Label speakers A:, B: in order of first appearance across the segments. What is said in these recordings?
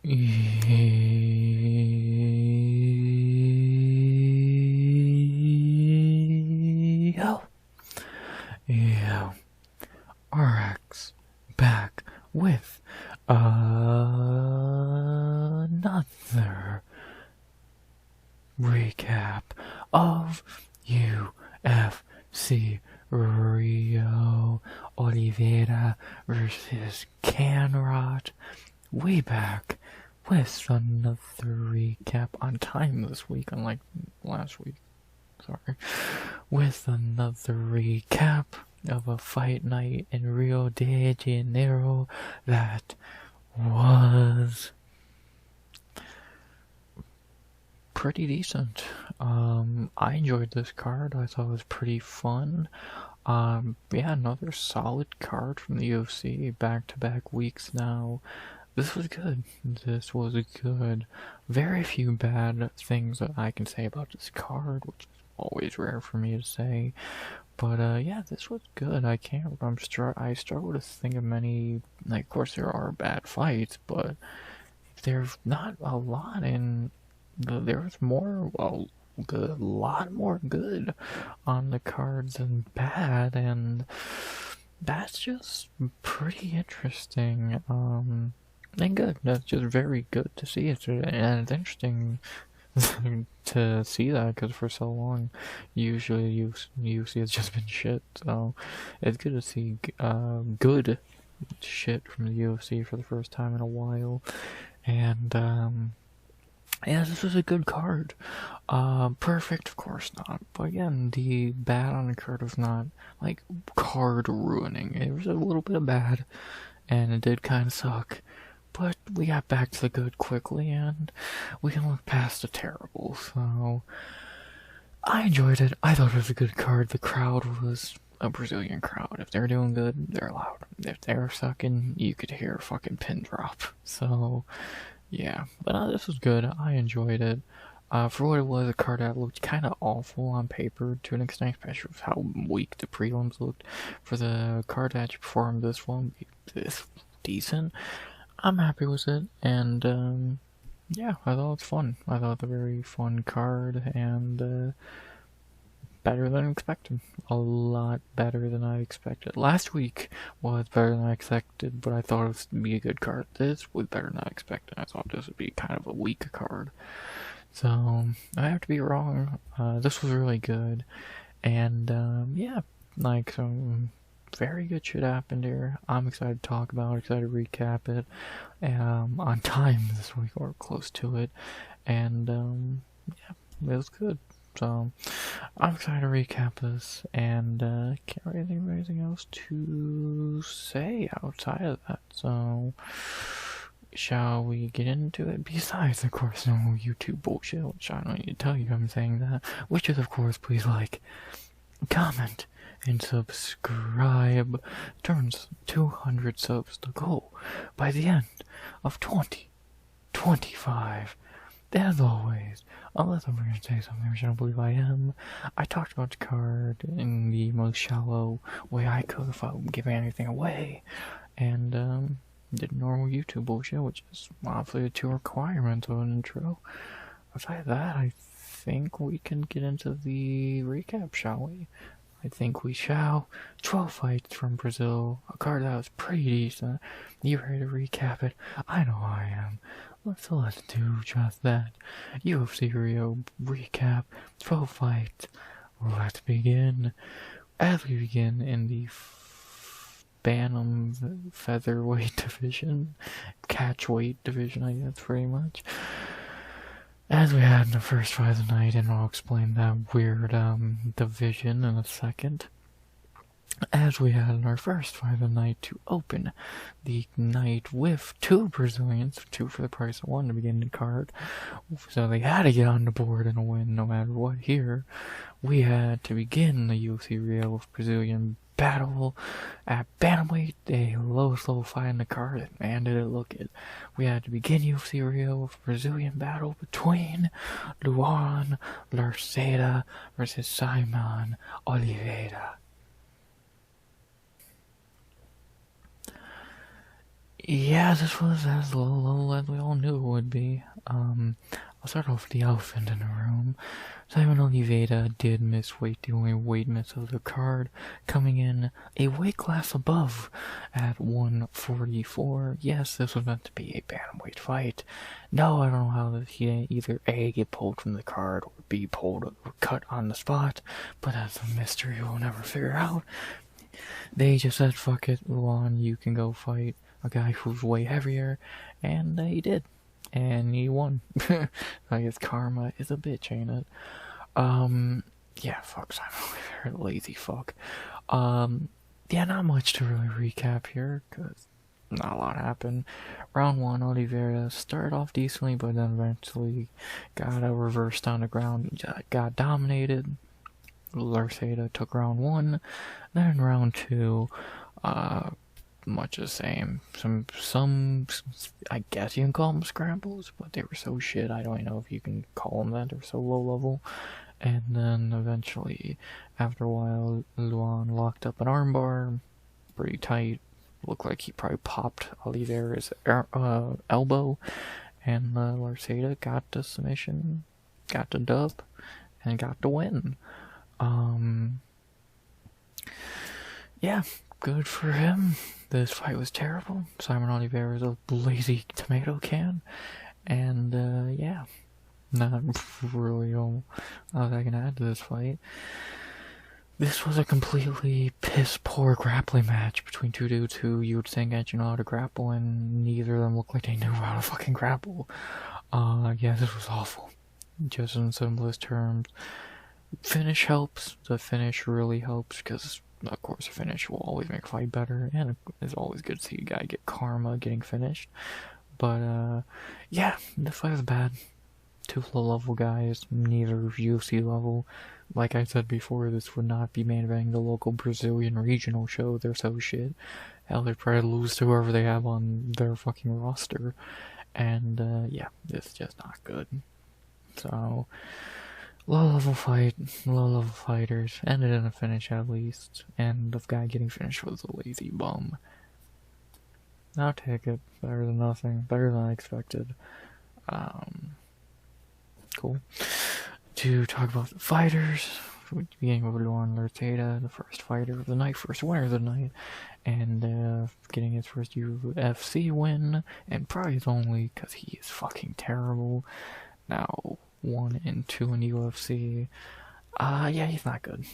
A: Yo, yo, RX back with another recap of UFC Rio Oliveira versus Canrot. We back with another recap on time this week, unlike last week. Sorry. With another recap of a fight night in Rio de Janeiro that was pretty decent. I enjoyed this card. I thought it was pretty fun. Yeah, another solid card from the UFC, back-to-back weeks now. This was good. This was good. Very few bad things that I can say about this card, which is always rare for me to say. But yeah, this was good. I struggle to think of many. Like, of course, there are bad fights, but there's not a lot in. There's more. Well, good, a lot more good on the cards than bad, and that's just pretty interesting. And good. That's just very good to see it, and it's interesting to see that because for so long, usually UFC has just been shit. So it's good to see good shit from the UFC for the first time in a while, and yeah, this was a good card. Perfect, of course not. But again, the bad on the card was not like card ruining. It was a little bit of bad, and it did kind of suck. But we got back to the good quickly, and we can look past the terrible. So I enjoyed it. I thought it was a good card. The crowd was a Brazilian crowd. If they're doing good, they're loud. If they're sucking, you could hear a fucking pin drop. So yeah, but this was good. I enjoyed it. For what it was, a card that looked kind of awful on paper to an extent, especially with how weak the prelims looked. For the card that you performed this one, this decent. I'm happy with it, and yeah, I thought it was fun. I thought it was a very fun card, and better than expected. A lot better than I expected. Last week was better than I expected, but I thought it would be a good card. This was better than I expected. I thought this would be kind of a weak card. So, I have to be wrong. This was really good, and yeah, like, some very good shit happened here. I'm excited to talk about it, excited to recap it on time this week, or close to it, and yeah, it was good. So I'm excited to recap this, and can't really think of anything else to say outside of that. So shall we get into it? Besides, of course, no YouTube bullshit, which I don't need to tell you I'm saying that, which is, of course, please like, comment, and subscribe. Turns 200 subs to goal by the end of 2025. As always, unless I'm going to say something which I don't believe I am, I talked about the card in the most shallow way I could without giving anything away, and did normal YouTube bullshit, which is obviously the two requirements of an intro. Besides that, I think we can get into the recap, shall we? I think we shall. 12 fights from Brazil, a card that was pretty decent. You ready to recap it? I know I am. So let's do just that. UFC Rio Recap, 12 fights. Let's begin. As we begin in the Bantam featherweight division, catchweight division, I guess, pretty much. As we had in the first fight of the night, and I'll explain that weird division in a second. As we had in our first fight of the night to open the night with two Brazilians, two for the price of one to begin the card. So they had to get on the board and win no matter what here. We had to begin the UFC Rio with Brazilian battle at bantamweight, a lowest level fight in the card, and man did it look it. We had to begin UFC Rio with Brazilian battle between Luan Larceda versus Simon Oliveira. Yeah, this was as low as we all knew it would be. I'll start off with the elephant in the room. Simon Oliveira did miss weight, the only weight miss of the card, coming in a weight class above at 144. Yes, this was meant to be a bantamweight fight. No, I don't know how he either A, get pulled from the card, or B, pulled or cut on the spot, but that's a mystery we'll never figure out. They just said, fuck it, Luan, you can go fight a guy who's way heavier, and he did. And he won. I guess karma is a bitch, ain't it? Yeah, fuck Simon Oliveira, lazy fuck. Yeah, not much to really recap here, because not a lot happened. Round 1, Oliveira started off decently, but then eventually got reversed on the ground, got dominated. Larceta took round 1, then round 2, much the same. Some, I guess you can call them scrambles, but they were so shit, I don't even know if you can call them that, they're so low level. And then eventually, after a while, Luan locked up an armbar, pretty tight, looked like he probably popped Oliveira's elbow, and Larceta got the submission, got the dub, and got the win. Yeah, good for him. This fight was terrible. Simon Oliveira is a lazy tomato can, and yeah, not really all I can add to this fight. This was a completely piss poor grappling match between two dudes who you would think actually know how to grapple, and neither of them looked like they knew how to fucking grapple. Yeah, this was awful. Just in simplest terms. Finish helps. The finish really helps because, of course, a finish will always make a fight better, and it's always good to see a guy get karma getting finished. But, yeah, the fight was bad. Two low-level guys, neither UFC level. Like I said before, this would not be main eventing the local Brazilian regional show. They're so shit. Hell, they'd probably lose to whoever they have on their fucking roster. And, yeah, it's just not good. So, low-level fight, low-level fighters, ended in a finish at least, and the guy getting finished was a lazy bum. I'll take it. Better than nothing. Better than I expected. Cool. To talk about the fighters, beginning with Luan Larceta, the first fighter of the night, first winner of the night, and getting his first UFC win, and probably his only, because he is fucking terrible. Now, 1 and 2 in UFC. Yeah, he's not good.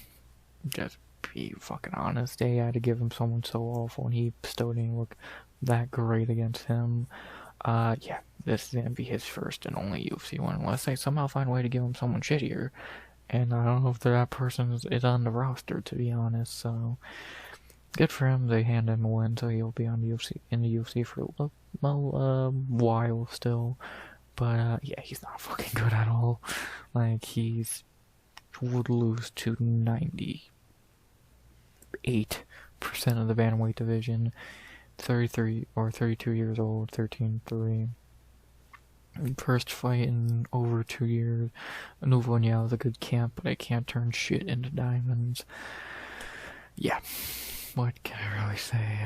A: Just be fucking honest. They had to give him someone so awful, and he still didn't look that great against him. Yeah, this is gonna be his first and only UFC one, unless they somehow find a way to give him someone shittier. And I don't know if that person is on the roster, to be honest. So good for him. They hand him a win, so he'll be on the UFC for a while still. But yeah, he's not fucking good at all. Like, would lose to 98% of the bantamweight division. 33 or 32 years old, 13-3. First fight in over 2 years. Nuvo Niao is a good camp, but I can't turn shit into diamonds. Yeah, what can I really say?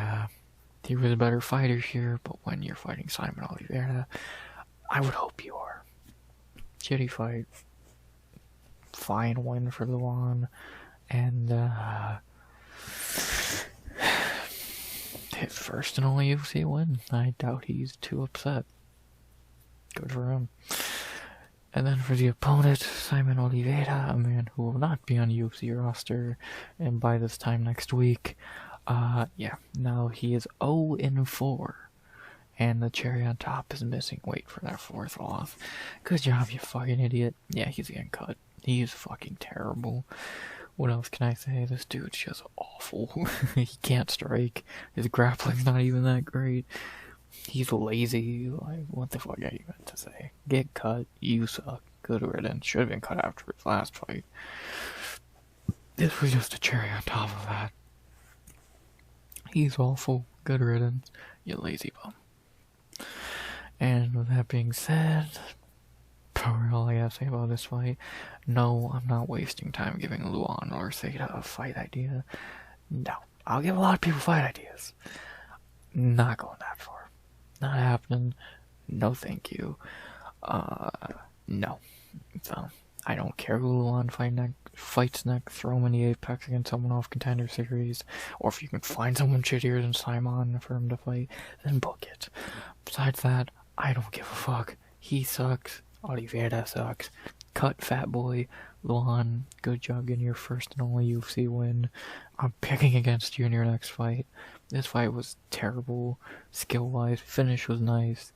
A: He was a better fighter here, but when you're fighting Simon Oliveira, I would hope you are. Shitty fight. Fine win for Luan. And, his first and only UFC win. I doubt he's too upset. Good for him. And then for the opponent, Simon Oliveira, a man who will not be on the UFC roster, and by this time next week, yeah, now he is 0-4. And the cherry on top is missing weight for that fourth loss. Good job, you fucking idiot. Yeah, he's getting cut. He's fucking terrible. What else can I say? This dude's just awful. He can't strike. His grappling's not even that great. He's lazy. Like, what the fuck are you meant to say? Get cut. You suck. Good riddance. Should have been cut after his last fight. This was just a cherry on top of that. He's awful. Good riddance. You lazy bum. And with that being said, probably all I gotta say about this fight. No, I'm not wasting time giving Luan Larceta a fight idea. No, I'll give a lot of people fight ideas. Not going that far. Not happening. No thank you. No. So, I don't care who Luan fights next, throw him in the Apex against someone off Contender Series, or if you can find someone shittier than Simon for him to fight, then book it. Besides that, I don't give a fuck. He sucks. Oliveira sucks. Cut, fat boy. Luan, good job getting your first and only UFC win. I'm picking against you in your next fight. This fight was terrible, skill-wise. Finish was nice.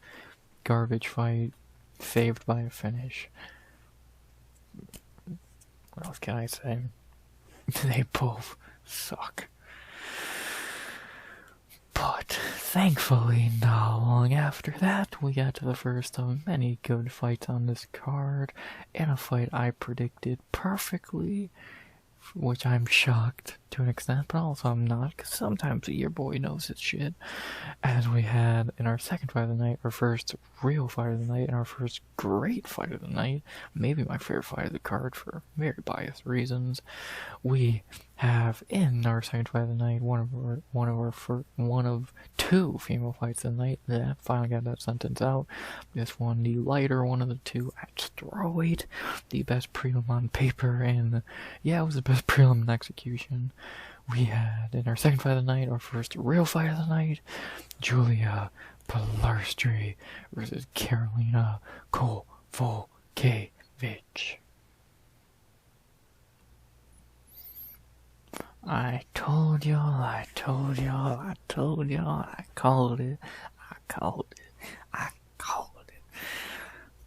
A: Garbage fight, saved by a finish. What else can I say? They both suck. But thankfully, not long after that, we got to the first of many good fights on this card, and a fight I predicted perfectly, which I'm shocked to an extent, but also I'm not, because sometimes your boy knows his shit. As we had in our second fight of the night, our first real fight of the night, and our first great fight of the night, maybe my favorite fight of the card for very biased reasons. We have in our second fight of the night one of two female fights of the night. Yeah, finally got that sentence out. This one, the lighter one of the two at strawweight, the best prelim on paper, and yeah, it was the best prelim in execution. We had in our second fight of the night, our first real fight of the night, Julia Pilarstri versus Karolina Kowalkiewicz. I told y'all, I called it.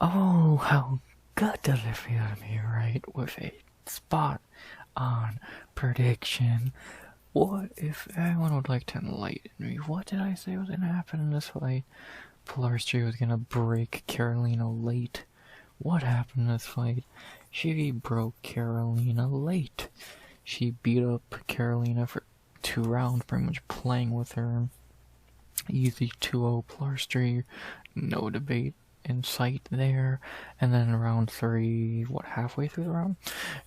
A: Oh, how good does it feel to be right with a spot on prediction? What if anyone would like to enlighten me? What did I say was gonna happen in this fight? Pilarstri was gonna break Karolina late. What happened in this fight? She broke Karolina late. She beat up Karolina for 2 rounds, pretty much playing with her. Easy 2-0 Pilarstri, no debate in sight there. And then in round 3, halfway through the round,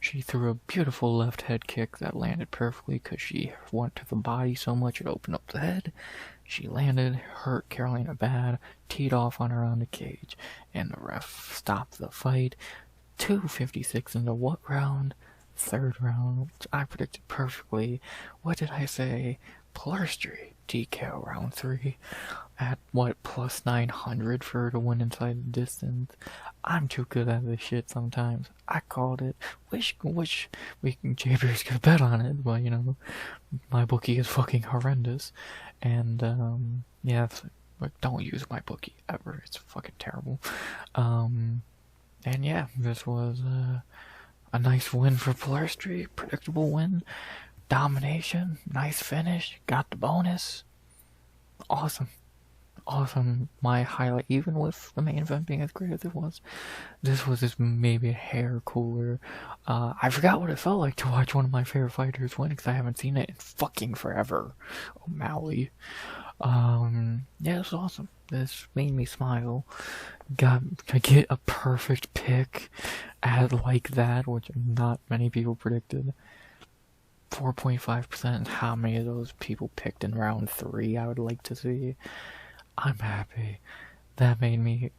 A: she threw a beautiful left head kick that landed perfectly because she went to the body so much it opened up the head. She landed, hurt Karolina bad, teed off on her on the cage, and the ref stopped the fight. 2:56 into what round? Third round, which I predicted perfectly. What did I say? Pilarstri, TKO round 3 at plus 900 for her to win inside the distance. I'm too good at this shit sometimes. I called it. Wish we can J-Bears could bet on it, but my bookie is fucking horrendous. And yeah, don't use my bookie ever. It's fucking terrible. And yeah, this was a nice win for Pilarstri, predictable win, domination, nice finish, got the bonus. Awesome. My highlight, even with the main event being as great as it was, this was just maybe a hair cooler. I forgot what it felt like to watch one of my favorite fighters win, because I haven't seen it in fucking forever. O'Malley. Yeah, this was awesome. This made me smile. Got to get a perfect pick at like that, which not many people predicted. 4.5%. How many of those people picked in round 3? I would like to see. I'm happy. This made me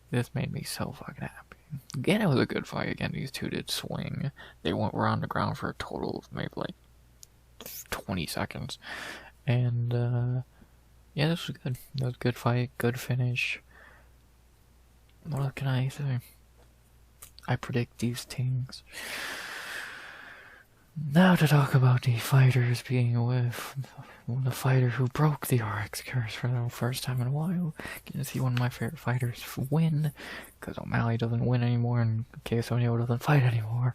A: so fucking happy. Again, it was a good fight. Again, these two did swing. They were on the ground for a total of maybe 20 seconds. And yeah, this was good. That was a good fight, good finish. What can I say? I predict these things. Now to talk about the fighters being with the fighter who broke the RX curse for the first time in a while. Getting to see one of my favorite fighters win, because O'Malley doesn't win anymore and KS O'Neill doesn't fight anymore.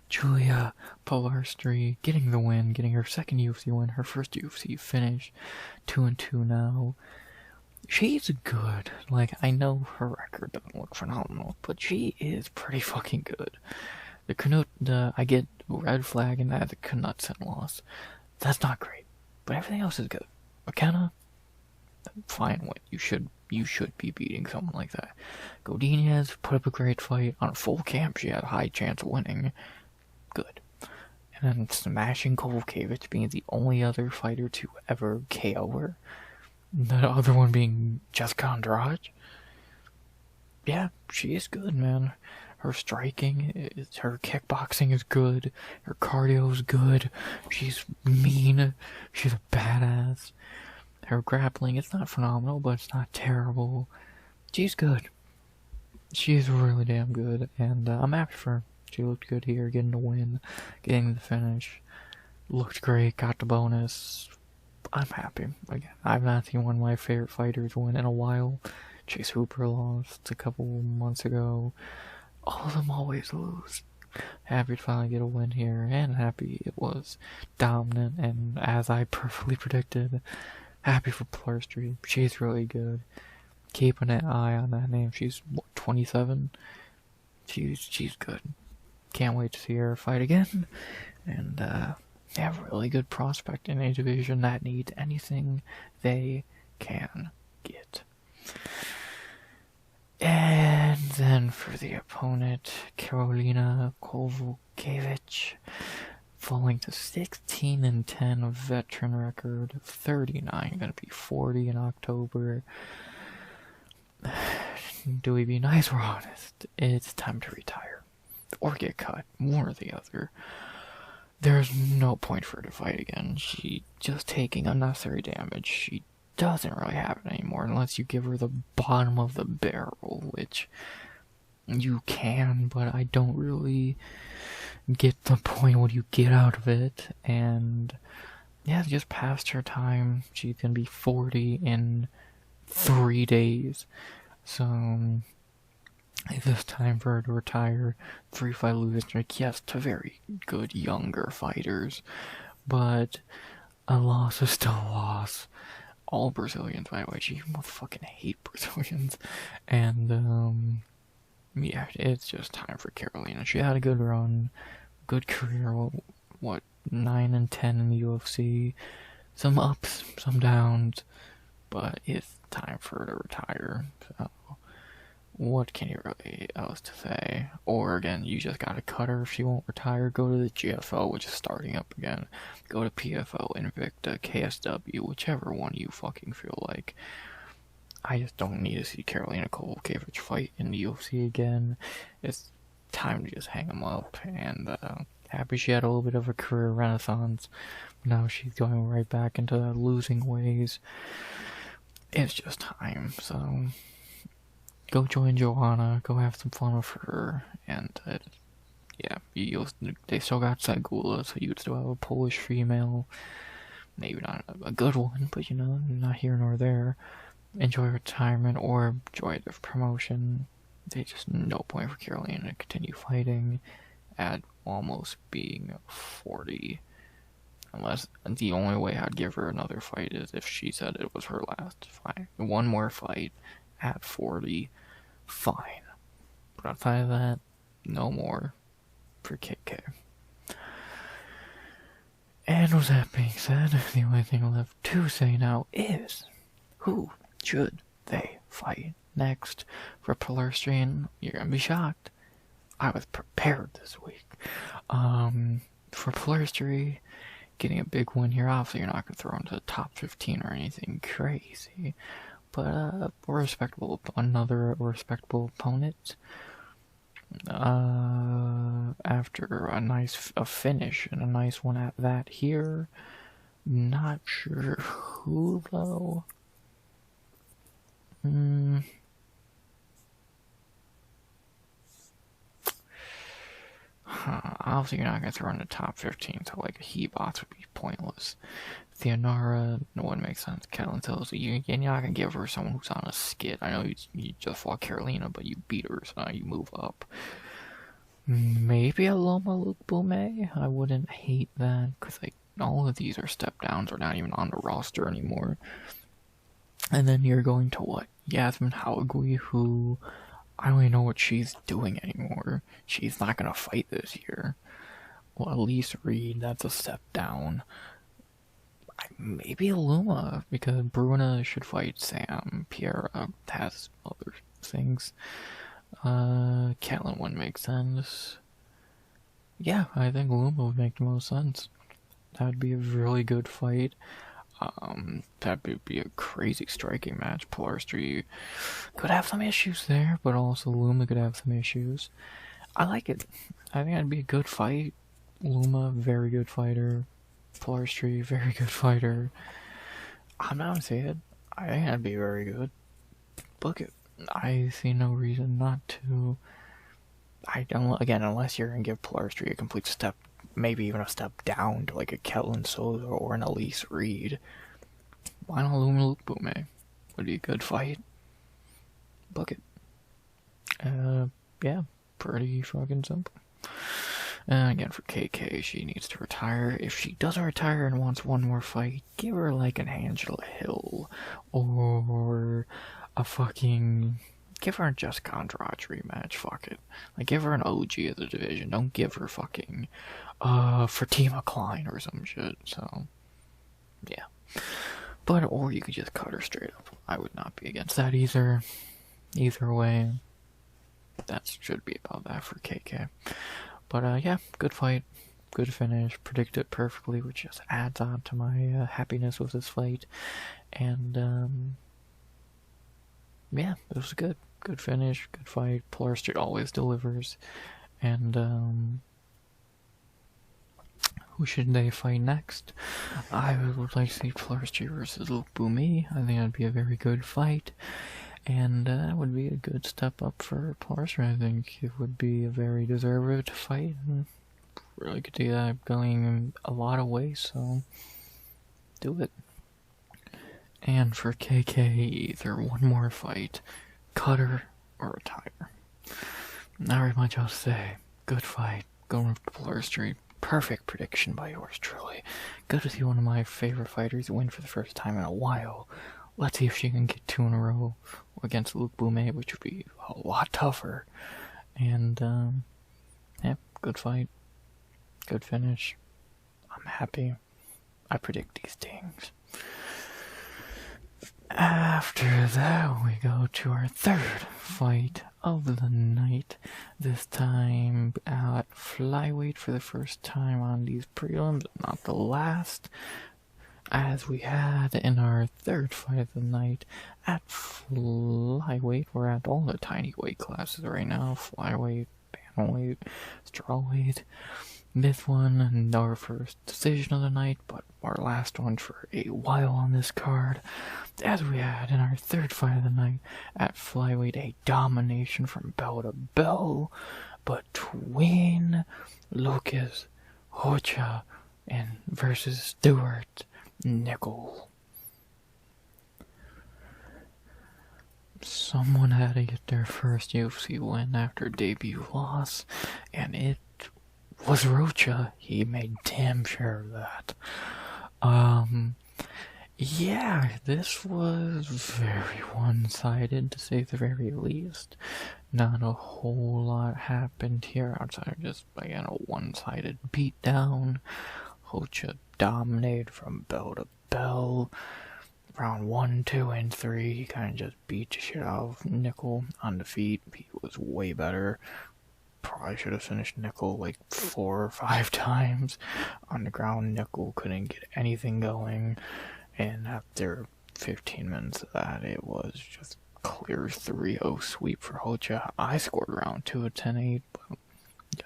A: Julia Pilarstri getting the win, getting her second UFC win, her first UFC finish, 2-2 now. She's good. I know her record doesn't look phenomenal, but she is pretty fucking good. I get red flag and that is a Knudsen loss. That's not great, but everything else is good. McKenna, fine win. You should be beating someone like that. Godinez put up a great fight on a full camp. She had a high chance of winning. Good. And then smashing Kowalkiewicz, being the only other fighter to ever KO her. The other one being Jessica Andrade. Yeah, she is good, man. Her striking, her kickboxing is good. Her cardio is good. She's mean. She's a badass. Her grappling, it's not phenomenal, but it's not terrible. She's good. She's really damn good, and I'm happy for her. She looked good here, getting the win, getting the finish. Looked great, got the bonus. I'm happy. Again, I've not seen one of my favorite fighters win in a while. Chase Hooper lost a couple months ago. All of them always lose. Happy to finally get a win here, and happy it was dominant, and as I perfectly predicted, happy for Plurstry. She's really good. Keeping an eye on that name. She's, what, 27? She's good. Can't wait to see her fight again. And, yeah, really good prospect in a division that needs anything they can get. And then for the opponent, Karolina Kowalkiewicz, falling to 16-10 of veteran record, 39, gonna be 40 in October. Do we be nice or honest? It's time to retire. Or get cut, one or the other. There's no point for her to fight again. She's just taking unnecessary damage. She doesn't really have it anymore unless you give her the bottom of the barrel, which you can, but I don't really get the point what you get out of it. And yeah, just past her time. She's gonna be 40 in 3 days. So it's time for her to retire. 3-5 losing streak, yes, to very good younger fighters, but a loss is still a loss. All Brazilians, by the way, she motherfucking hate Brazilians. And yeah, it's just time for Karolina. She had a good run, good career. What, 9-10 in the UFC, some ups, some downs, but it's time for her to retire. So what can you really else to say? Or again, you just gotta cut her if she won't retire. Go to the GFO, which is starting up again. Go to PFO, Invicta, KSW, whichever one you fucking feel like. I just don't need to see Karolina Kowalkiewicz fight in the UFC again. It's time to just hang them up. And happy she had a little bit of a career renaissance. Now she's going right back into losing ways. It's just time, so go join Joanna, go have some fun with her, and yeah, they still got Sagula, so you'd still have a Polish female. Maybe not a good one, but you know, not here nor there. Enjoy retirement or enjoy the promotion. There's just no point for Karolina to continue fighting at almost being 40. Unless the only way I'd give her another fight is if she said it was her last fight. One more fight at 40, fine. But outside of that, no more for KK. And with that being said, the only thing left to say now is, who should they fight next? For Plurstry, you're gonna be shocked. I was prepared this week. For Plurstry, getting a big win here, obviously you're not gonna throw into the top 15 or anything crazy. But another respectable opponent. After a finish and a nice one at that here. Not sure who though. Obviously you're not gonna throw in the top 15, so like a He-Bots would be pointless. Theonara, no one makes sense. Catelyn tells you, you're not gonna give her someone who's on a skid. I know you just fought Karolina, but you beat her, so now you move up. Maybe a Loma Luke Bume? I wouldn't hate that, because like all of these are step downs, or not even on the roster anymore. And then you're going to what? Yasmin Hawagui, who I don't even know what she's doing anymore. She's not gonna fight this year. Well, Elise Reed, that's a step down. Maybe Luma, because Bruna should fight Sam. Pierre has other things. Catelyn wouldn't make sense. Yeah, I think Luma would make the most sense. That would be a really good fight. That would be a crazy striking match. Pilarstri could have some issues there, but also Luma could have some issues. I like it. I think that'd be a good fight. Luma, very good fighter. Pilarstri, very good fighter. I'm not gonna say it. I think that'd be very good. Book it. I see no reason not to. I don't. Again, unless you're gonna give Pilarstri a complete step, maybe even a step down to like a Kellen Sosa or an Elise Reed. Why not Luma Luke Bume? Would be a good fight. Book it. Yeah, pretty fucking simple. Again, for KK, she needs to retire. If she doesn't retire and wants one more fight, give her like an Angela Hill or a fucking. Give her a Jessica Andrade rematch. Fuck it. Like, give her an OG of the division. Don't give her fucking Fatima Klein or some shit. So, yeah. But, or you could just cut her straight up. I would not be against that either. Either way, that should be about that for KK. But, yeah, good fight. Good finish. Predicted it perfectly, which just adds on to my happiness with this fight. And, yeah, it was good. Good finish, good fight. Pilarstri always delivers. And, who should they fight next? I would like to see Pilarstri versus Luke Bumi. I think that'd be a very good fight. And that would be a good step up for Pilarstri. I think it would be a very deserved fight. And really could see that going in a lot of ways, so do it. And for KK, either one more fight, cut her, or retire. Not very much else to say. Good fight. Going with Pilarstri. Perfect prediction by yours truly. Good to see one of my favorite fighters win for the first time in a while. Let's see if she can get 2 in a row against Luke Bume, which would be a lot tougher. And, yeah, good fight. Good finish. I'm happy. I predict these things. After that, we go to our third fight of the night. This time at flyweight for the first time on these prelims, not the last. As we had in our third fight of the night at flyweight. We're at all the tiny weight classes right now. Flyweight, bantamweight, strawweight. This one, our first decision of the night, but our last one for a while on this card. As we had in our third fight of the night at flyweight, a domination from bell to bell between Lucas Rocha and versus Stuart Nickel. Someone had to get their first UFC win after debut loss, and it was Rocha. He made damn sure of that. Yeah, this was very one-sided, to say the very least. Not a whole lot happened here outside of just, again, a one-sided beatdown. Rocha dominated from bell to bell. Round 1, 2, and 3, he kind of just beat the shit out of Nickel on the feet. He was way better. Probably should have finished Nickel like 4 or 5 times. On the ground, Nickel couldn't get anything going. And after 15 minutes of that, it was just clear 3-0 sweep for Rocha. I scored round 2 at 10-8, but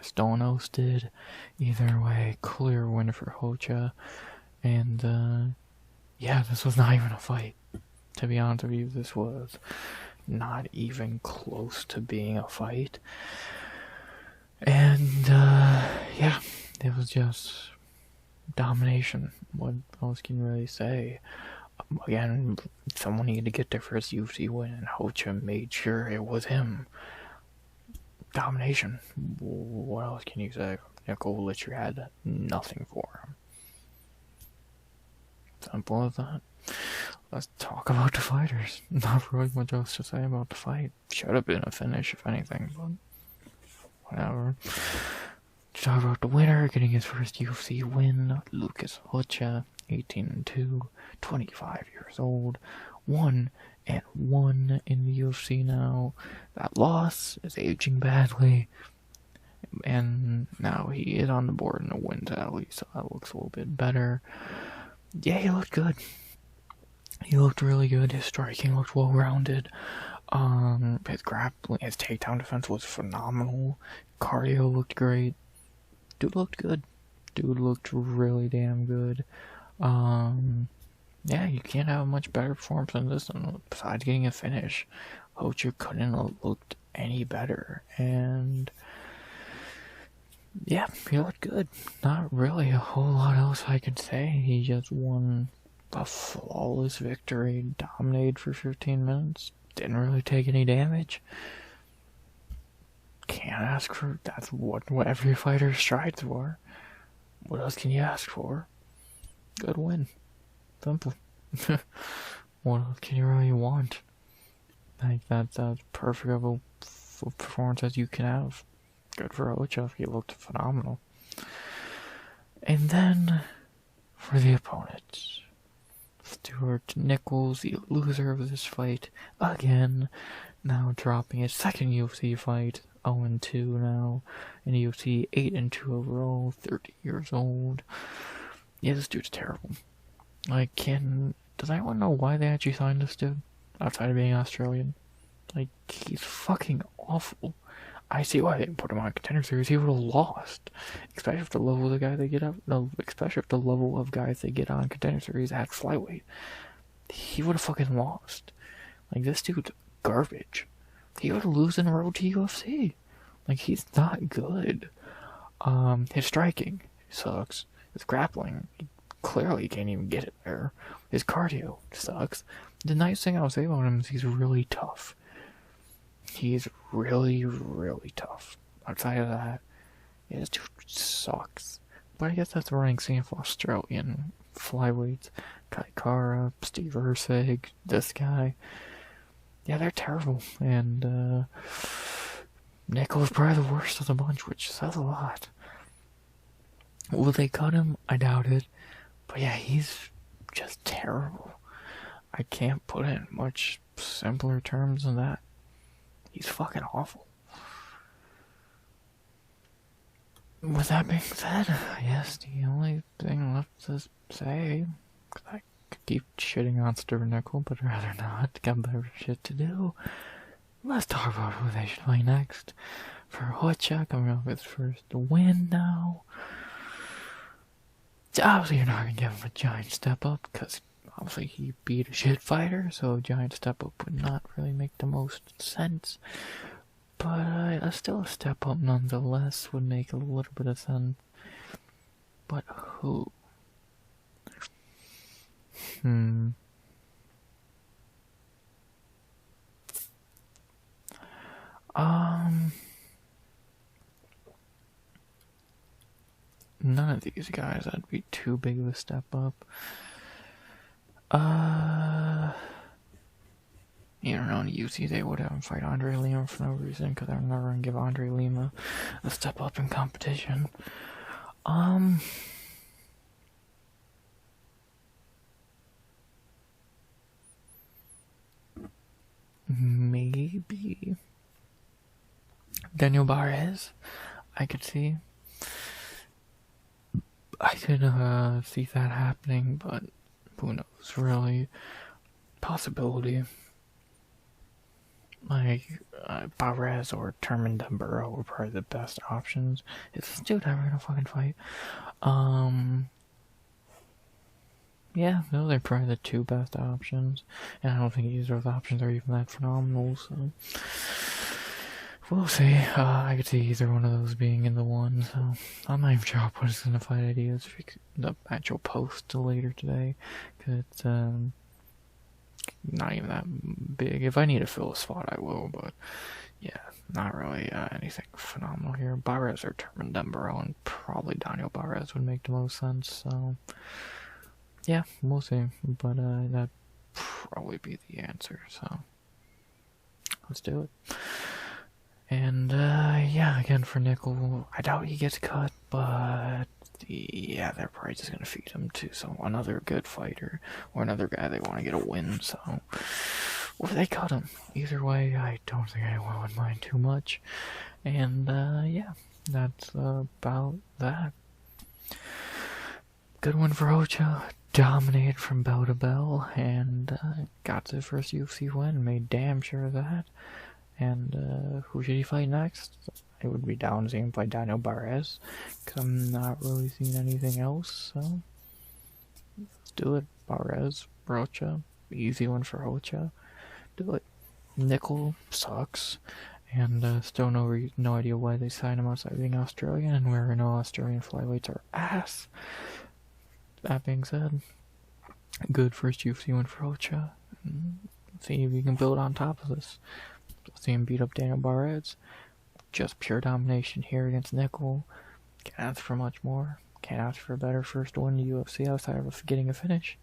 A: Stonos did. Either way, clear win for Rocha. And, yeah, this was not even a fight. To be honest with you, this was not even close to being a fight. And, yeah, it was just domination. What else can you really say? Again, someone needed to get their first UFC win, and Rocha made sure it was him. Domination. What else can you say? Nickel literally had nothing for him. Simple as that. Let's talk about the fighters. Not really much else to say about the fight. Should have been a finish, if anything, but whatever. To talk about the winner, getting his first UFC win, Lucas Rocha, 18-2, 25 years old, 1-1 in the UFC now. That loss is aging badly, and now he is on the board in the wins at least, so that looks a little bit better. Yeah, he looked good. He looked really good. His striking looked well-rounded. His grappling, his takedown defense was phenomenal. Cardio looked great. Dude looked good. Dude looked really damn good. Yeah, you can't have a much better performance than this one. Besides getting a finish, Hocha couldn't have looked any better. And yeah, he looked good. Not really a whole lot else I could say. He just won a flawless victory, dominated for 15 minutes, didn't really take any damage. Can't ask for, that's what every fighter strives for. What else can you ask for? Good win. Simple. What else can you really want? Like, that's perfect of a performance as you can have. Good for Ocha, he looked phenomenal. And then, for the opponents, Stuart Nichols, the loser of this fight, again, now dropping his second UFC fight, 0-2 now, in the UFC, 8-2 overall, 30 years old. Yeah, this dude's terrible. Like, does anyone know why they actually signed this dude? Outside of being Australian? Like, he's fucking awful. I see why they didn't put him on Contender Series. He would have lost, especially if the level of the guy they get up. No, especially if the level of guys they get on Contender Series at flyweight. He would have fucking lost. Like, this dude's garbage. He would lose in the road to UFC. Like, he's not good. His striking sucks. His grappling, clearly can't even get it there. His cardio sucks. The nice thing I'll say about him is he's really tough. He's really, really tough. Outside of that, yeah, this dude sucks. But I guess that's the running scene of Australian flyweights. Kai Kara, Steve Erceg, this guy. Yeah, they're terrible. And Nichols probably the worst of the bunch, which says a lot. Will they cut him? I doubt it. But yeah, he's just terrible. I can't put it in much simpler terms than that. He's fucking awful. With that being said, I guess the only thing left to say, cause I could keep shitting on Stuart Nichols, but I'd rather not, got better shit to do. Let's talk about who they should play next. For Hocha, coming off his first win now. Obviously, you're not gonna give him a giant step up, because obviously he beat a shit fighter, so a giant step up would not really make the most sense. But still a step up nonetheless would make a little bit of sense. But who? None of these guys that'd be too big of a step up. You don't know, in UFC they would have him fight Andre Lima for no reason, because they're never gonna give Andre Lima a step up in competition. Maybe Daniel Barres, I could see. I could see that happening, but who knows, really. Possibility. Like, Barres or Turman Demburo were probably the best options. Is this dude ever gonna fucking fight? Yeah, those are probably the two best options. And I don't think either of those options are even that phenomenal, so we'll see. I could see either one of those being in the one, so I'm not even sure I'll put this in the fight ideas, the actual post later today, because it's not even that big. If I need to fill a spot, I will, but yeah, not really anything phenomenal here. Barres or Turman Demburo, and probably Daniel Barres would make the most sense, so yeah, we'll see, but that'd probably be the answer, so let's do it. And yeah, again for Nichols, I doubt he gets cut, but yeah, they're probably just gonna feed him to another good fighter or another guy they want to get a win. So, or they cut him. Either way, I don't think anyone would mind too much. And yeah, that's about that. Good one for Ocha. dominated from bell to bell, and got the first UFC win, made damn sure of that. And who should he fight next? It would be down seeing him fight Daniel Barres, because I'm not really seeing anything else, so let's do it. Barres, Rocha, easy one for Rocha. Do it. Nickel sucks, and still no idea why they signed him outside being Australian, and where no Australian flyweights are ass. That being said, good first UFC win for Rocha. See if you can build on top of this. See him beat up Daniel Barres. Just pure domination here against Nickel. Can't ask for much more. Can't ask for a better first win in the UFC outside of getting a finish.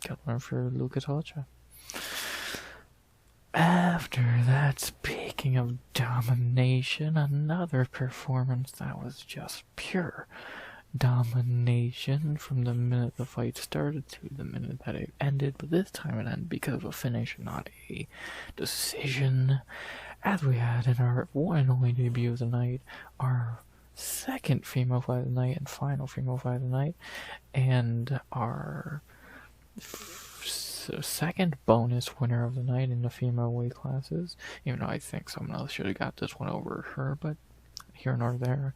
A: Good one for Lucas Rocha. After that, speaking of domination, another performance that was just pure domination from the minute the fight started to the minute that it ended, but this time it ended because of a finish, not a decision. As we had in our one and only debut of the night, our second female fight of the night and final female fight of the night, and our second bonus winner of the night in the female weight classes, even though I think someone else should have got this one over her, but here nor there.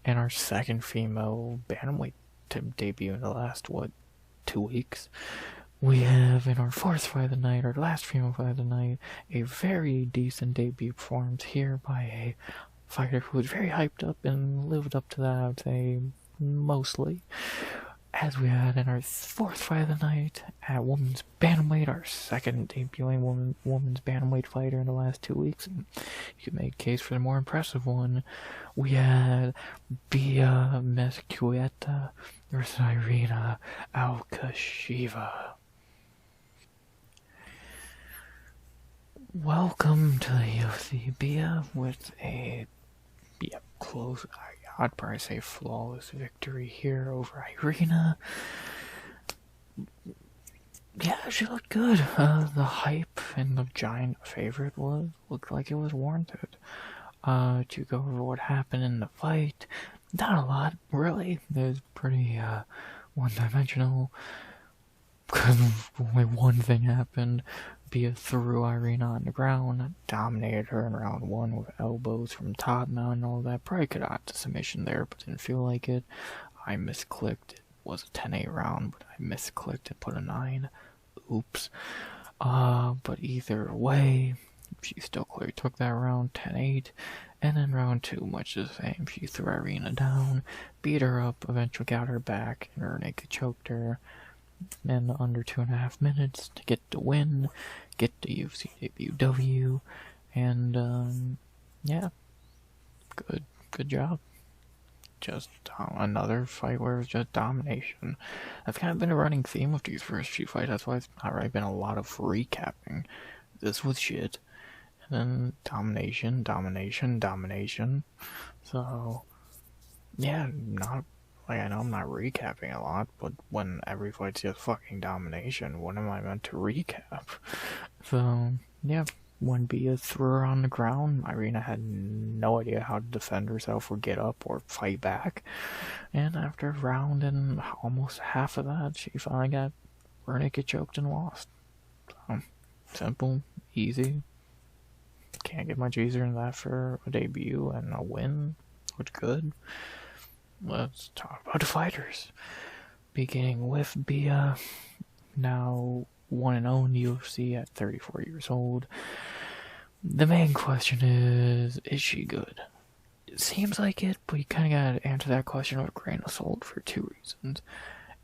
A: And our second female bantamweight debut in the last, 2 weeks. We have in our fourth fight of the night, our last female fight of the night, a very decent debut performance here by a fighter who was very hyped up and lived up to that, I would say, mostly. As we had in our fourth fight of the night at women's bantamweight, our second debuting women's bantamweight fighter in the last 2 weeks, and you could make a case for the more impressive one. We had Bia Mesquita versus Irina Alkasheva. Welcome to the UFC, Bia, with a close, I'd probably say flawless victory here over Irina. Yeah, she looked good. The hype and the giant favorite looked like it was warranted. To go over what happened in the fight, not a lot, really. It was pretty one-dimensional. Because only one thing happened. Bia threw Irina on the ground, dominated her in round 1 with elbows from top mount and all that. Probably could have got to submission there, but didn't feel like it. I misclicked. It was a 10-8 round, but I misclicked and put a 9. Oops. But either way, she still clearly took that round, 10-8. And then round 2, much the same. She threw Irina down, beat her up, eventually got her back, and her naked choked her. In under 2.5 minutes to get the win, get the UFC debut W, and yeah, good job. Just another fight where it was just domination. That's kind of been a running theme of these first few fights. That's why it's not really been a lot of recapping. This was shit, and then domination. So yeah, not. Like, I know I'm not recapping a lot, but when every fight's just fucking domination, what am I meant to recap? So, yeah, when Bia threw her on the ground, Irina had no idea how to defend herself or get up or fight back. And after a round and almost half of that, she finally got rear naked choked and lost. So, simple, easy. Can't get much easier than that for a debut and a win. Looked good. Let's talk about the fighters. Beginning with Bia, now 1-0 in the UFC at 34 years old. The main question is she good? It seems like it, but you kind of gotta answer that question with a grain of salt for 2 reasons.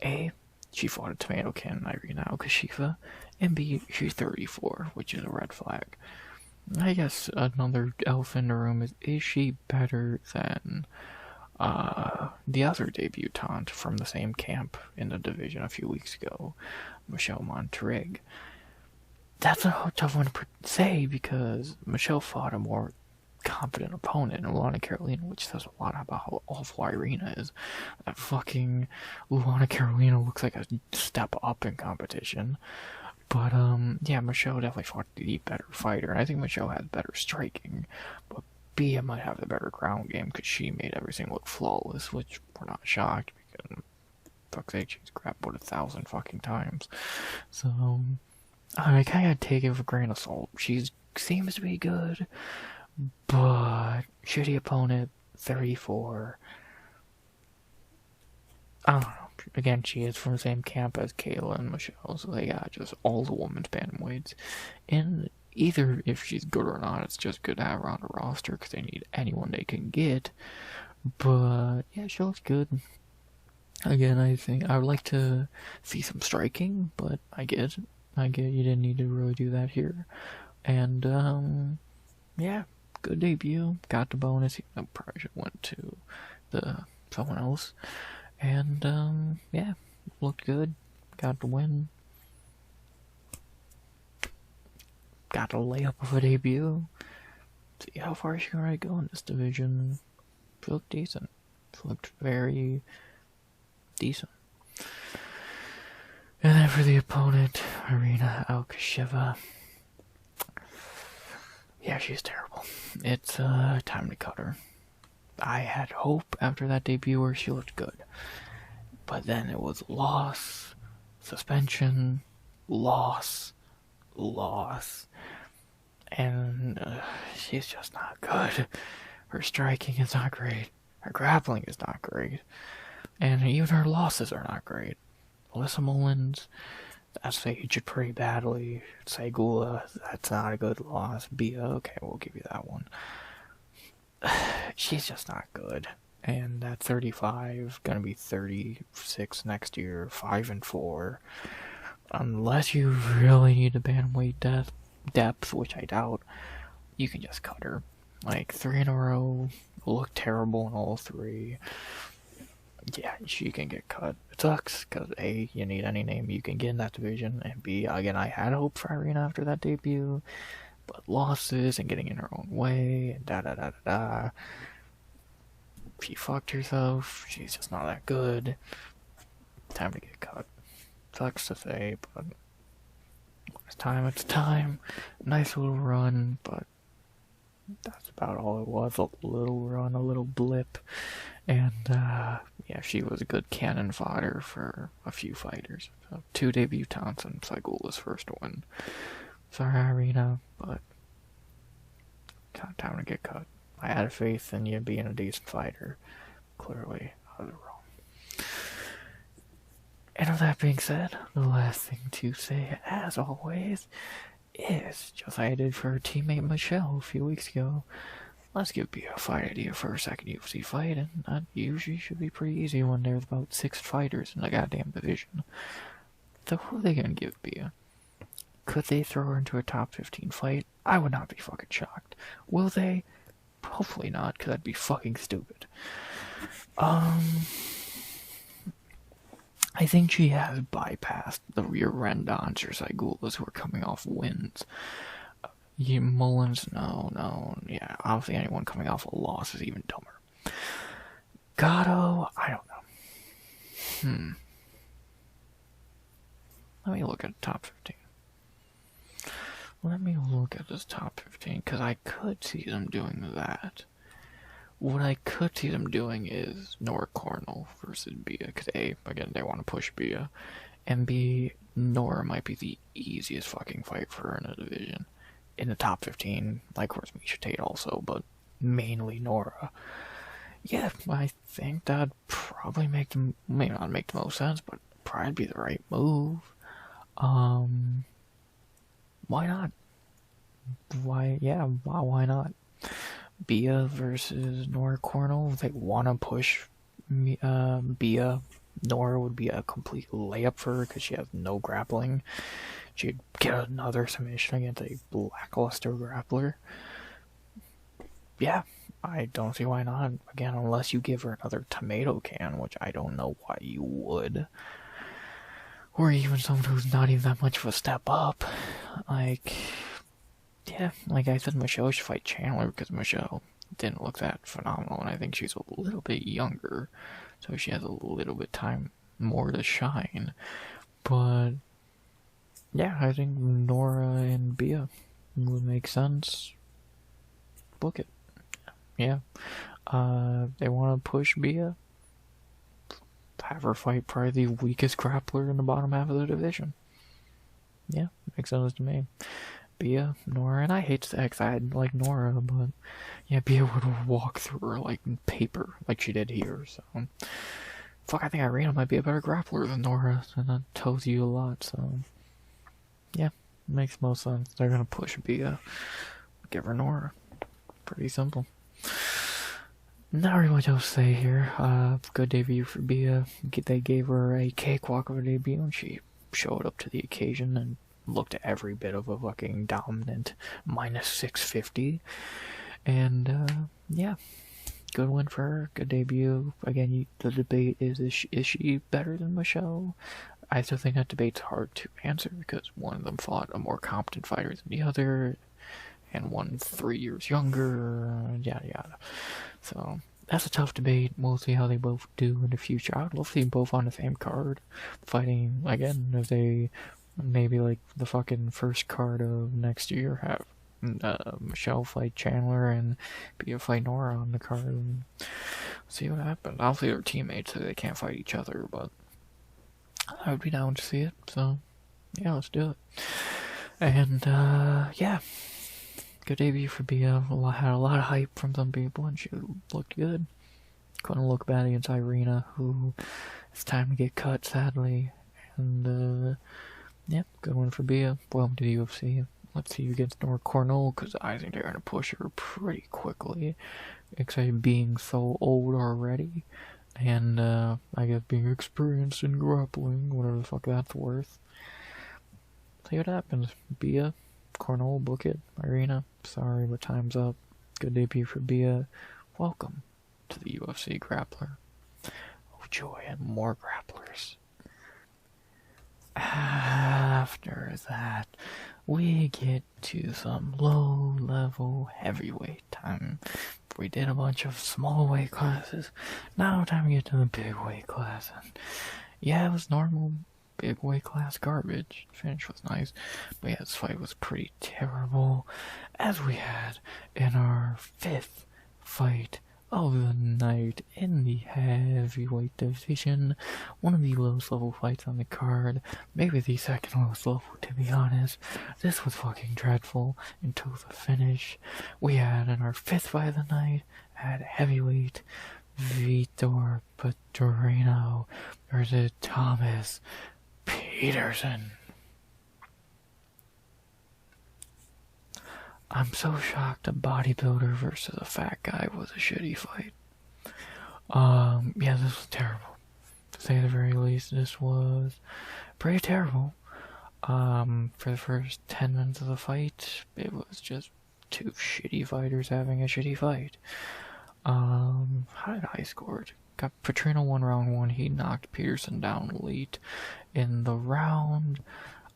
A: A, she fought a tomato can Irina Alkasheva, and B, she's 34, which is a red flag. I guess another elephant in the room is she better than the other debutante from the same camp in the division a few weeks ago, Michelle Montrigg? That's a tough one to say because Michelle fought a more confident opponent in Luana Carolina, which says a lot about how awful Irina is. That fucking Luana Carolina looks like a step up in competition. But, yeah, Michelle definitely fought the better fighter, and I think Michelle has better striking, but Bia might have the better ground game because she made everything look flawless, which we're not shocked because fuck's sake, she's grappled 1,000 fucking times. So, I kinda take it with a grain of salt. She seems to be good, but shitty opponent, 34. I don't know. Again, she is from the same camp as Kayla and Michelle, so they got just all the women's bantamweights. And either if she's good or not, it's just good to have her on the roster because they need anyone they can get. But yeah, she looks good. Again, I think I would like to see some striking, but I get you didn't need to really do that here. And yeah, good debut. Got the bonus. I probably should have went to someone else. And yeah, looked good. Got the win. Got a layup of a debut. See how far she can really go in this division. She looked decent. She looked very decent. And then for the opponent, Irina Alkasheva. Yeah, she's terrible. It's time to cut her. I had hope after that debut where she looked good. But then it was loss, suspension, loss. And she's just not good. Her striking is not great. Her grappling is not great. And even her losses are not great. Alyssa Mullins, that's aged pretty badly. Segula, that's not a good loss. Bia, okay, we'll give you that one. She's just not good. And at 35, gonna be 36 next year, 5-4. Unless you really need a bantamweight depth, which I doubt, you can just cut her. Like 3 in a row, look terrible in all 3. Yeah, she can get cut. It sucks, because A, you need any name you can get in that division, and B, again, I had hope for Irina after that debut, but losses and getting in her own way, and da-da-da-da-da. She fucked herself, she's just not that good. Time to get cut. Sucks to say, but it's time. Nice little run, but that's about all it was. A little run, a little blip. And, yeah, she was a good cannon fodder for a few fighters. So, 2 debutantes and Segula's first win. Sorry, Irina, but time to get cut. I had faith in you being a decent fighter. Clearly, I was wrong. And with that being said, the last thing to say, as always, is just like I did for her teammate Michelle a few weeks ago. Let's give Bia a fight idea for her second UFC fight, and that usually should be pretty easy when there's about 6 fighters in the goddamn division. So who are they gonna give Bia? Could they throw her into a top 15 fight? I would not be fucking shocked. Will they? Hopefully not, because that'd be fucking stupid. I think she has bypassed the rear Rendons or Saigulas who are coming off wins. Mullins, no. Yeah, obviously anyone coming off a loss is even dumber. Gatto, I don't know. Let me look at the top 15. Let me look at this top 15, because I could see them doing that. What I could see them doing is Nora Cornell versus Bia, because A, again, they want to push Bia, and B, Nora might be the easiest fucking fight for her in the division. In the top 15, like, of course, Miesha Tate also, but mainly Nora. Yeah, I think that'd probably may not make the most sense, but probably be the right move. Why not? Why not? Bia versus Nora Cornell. They want to push Bia. Nora would be a complete layup for her because she has no grappling. She'd get another submission against a lackluster grappler. Yeah, I don't see why not. Again, unless you give her another tomato can, which I don't know why you would. Or even someone who's not even that much of a step up. Like, yeah, like I said, Michelle should fight Chandler because Michelle didn't look that phenomenal, and I think she's a little bit younger, so she has a little bit more to shine. But yeah, I think Nora and Bia would make sense. Book it. Yeah. They want to push Bia. have her fight probably the weakest grappler in the bottom half of the division. Yeah, makes sense to me. Bia, Nora, and I hate to say I like Nora, but yeah, Bia would walk through her like paper, like she did here, so. Fuck, I think Irina might be a better grappler than Nora, and that tells you a lot, so. Yeah, makes most sense. They're gonna push Bia. Give her Nora. Pretty simple. Not really much else to say here. Good debut for Bia. They gave her a cakewalk of a debut, and she showed up to the occasion and looked every bit of a fucking dominant minus 650. And, yeah. Good win for her. Good debut. Again, the debate is she better than Michelle? I still think that debate's hard to answer because one of them fought a more competent fighter than the other, and one 3 years younger, yada yada. So that's a tough debate. We'll see how they both do in the future. I would love to see them both on the same card, fighting again. If they maybe like the fucking first card of next year have Michelle fight Chandler and Bia fight Nora on the card, and see what happens. Obviously they're teammates, so they can't fight each other, but I would be down to see it. So yeah, let's do it. And yeah. Good debut for Bia. Had a lot of hype from some people, and she looked good. Couldn't look bad against Irina, who it's time to get cut, sadly. And, yeah, good one for Bia. Welcome to the UFC. Let's see you against Nora Cornell, because I think they're going to push her pretty quickly. Excited being so old already. And, I guess being experienced in grappling, whatever the fuck that's worth. See what happens. Bia. Cornell, book it. Irina, sorry, but time's up. Good debut for Bia. Welcome to the UFC Grappler. Oh joy, and more grapplers. After that, we get to some low-level heavyweight time. We did a bunch of small weight classes. Now time to get to the big weight class. And yeah, it was normal. Big weight class garbage. Finish was nice, but yeah, this fight was pretty terrible, as we had in our 5th fight of the night in the heavyweight division. One of the lowest level fights on the card, maybe the second lowest level, to be honest. This was fucking dreadful until the finish. We had in our 5th fight of the night at heavyweight, Vitor Petrino versus Thomas Peterson. I'm so shocked a bodybuilder versus a fat guy was a shitty fight. Yeah, this was terrible. To say the very least, this was pretty terrible. For the first 10 minutes of the fight, it was just two shitty fighters having a shitty fight. How did I score it? Got Petrino won round 1. He knocked Peterson down late in the round.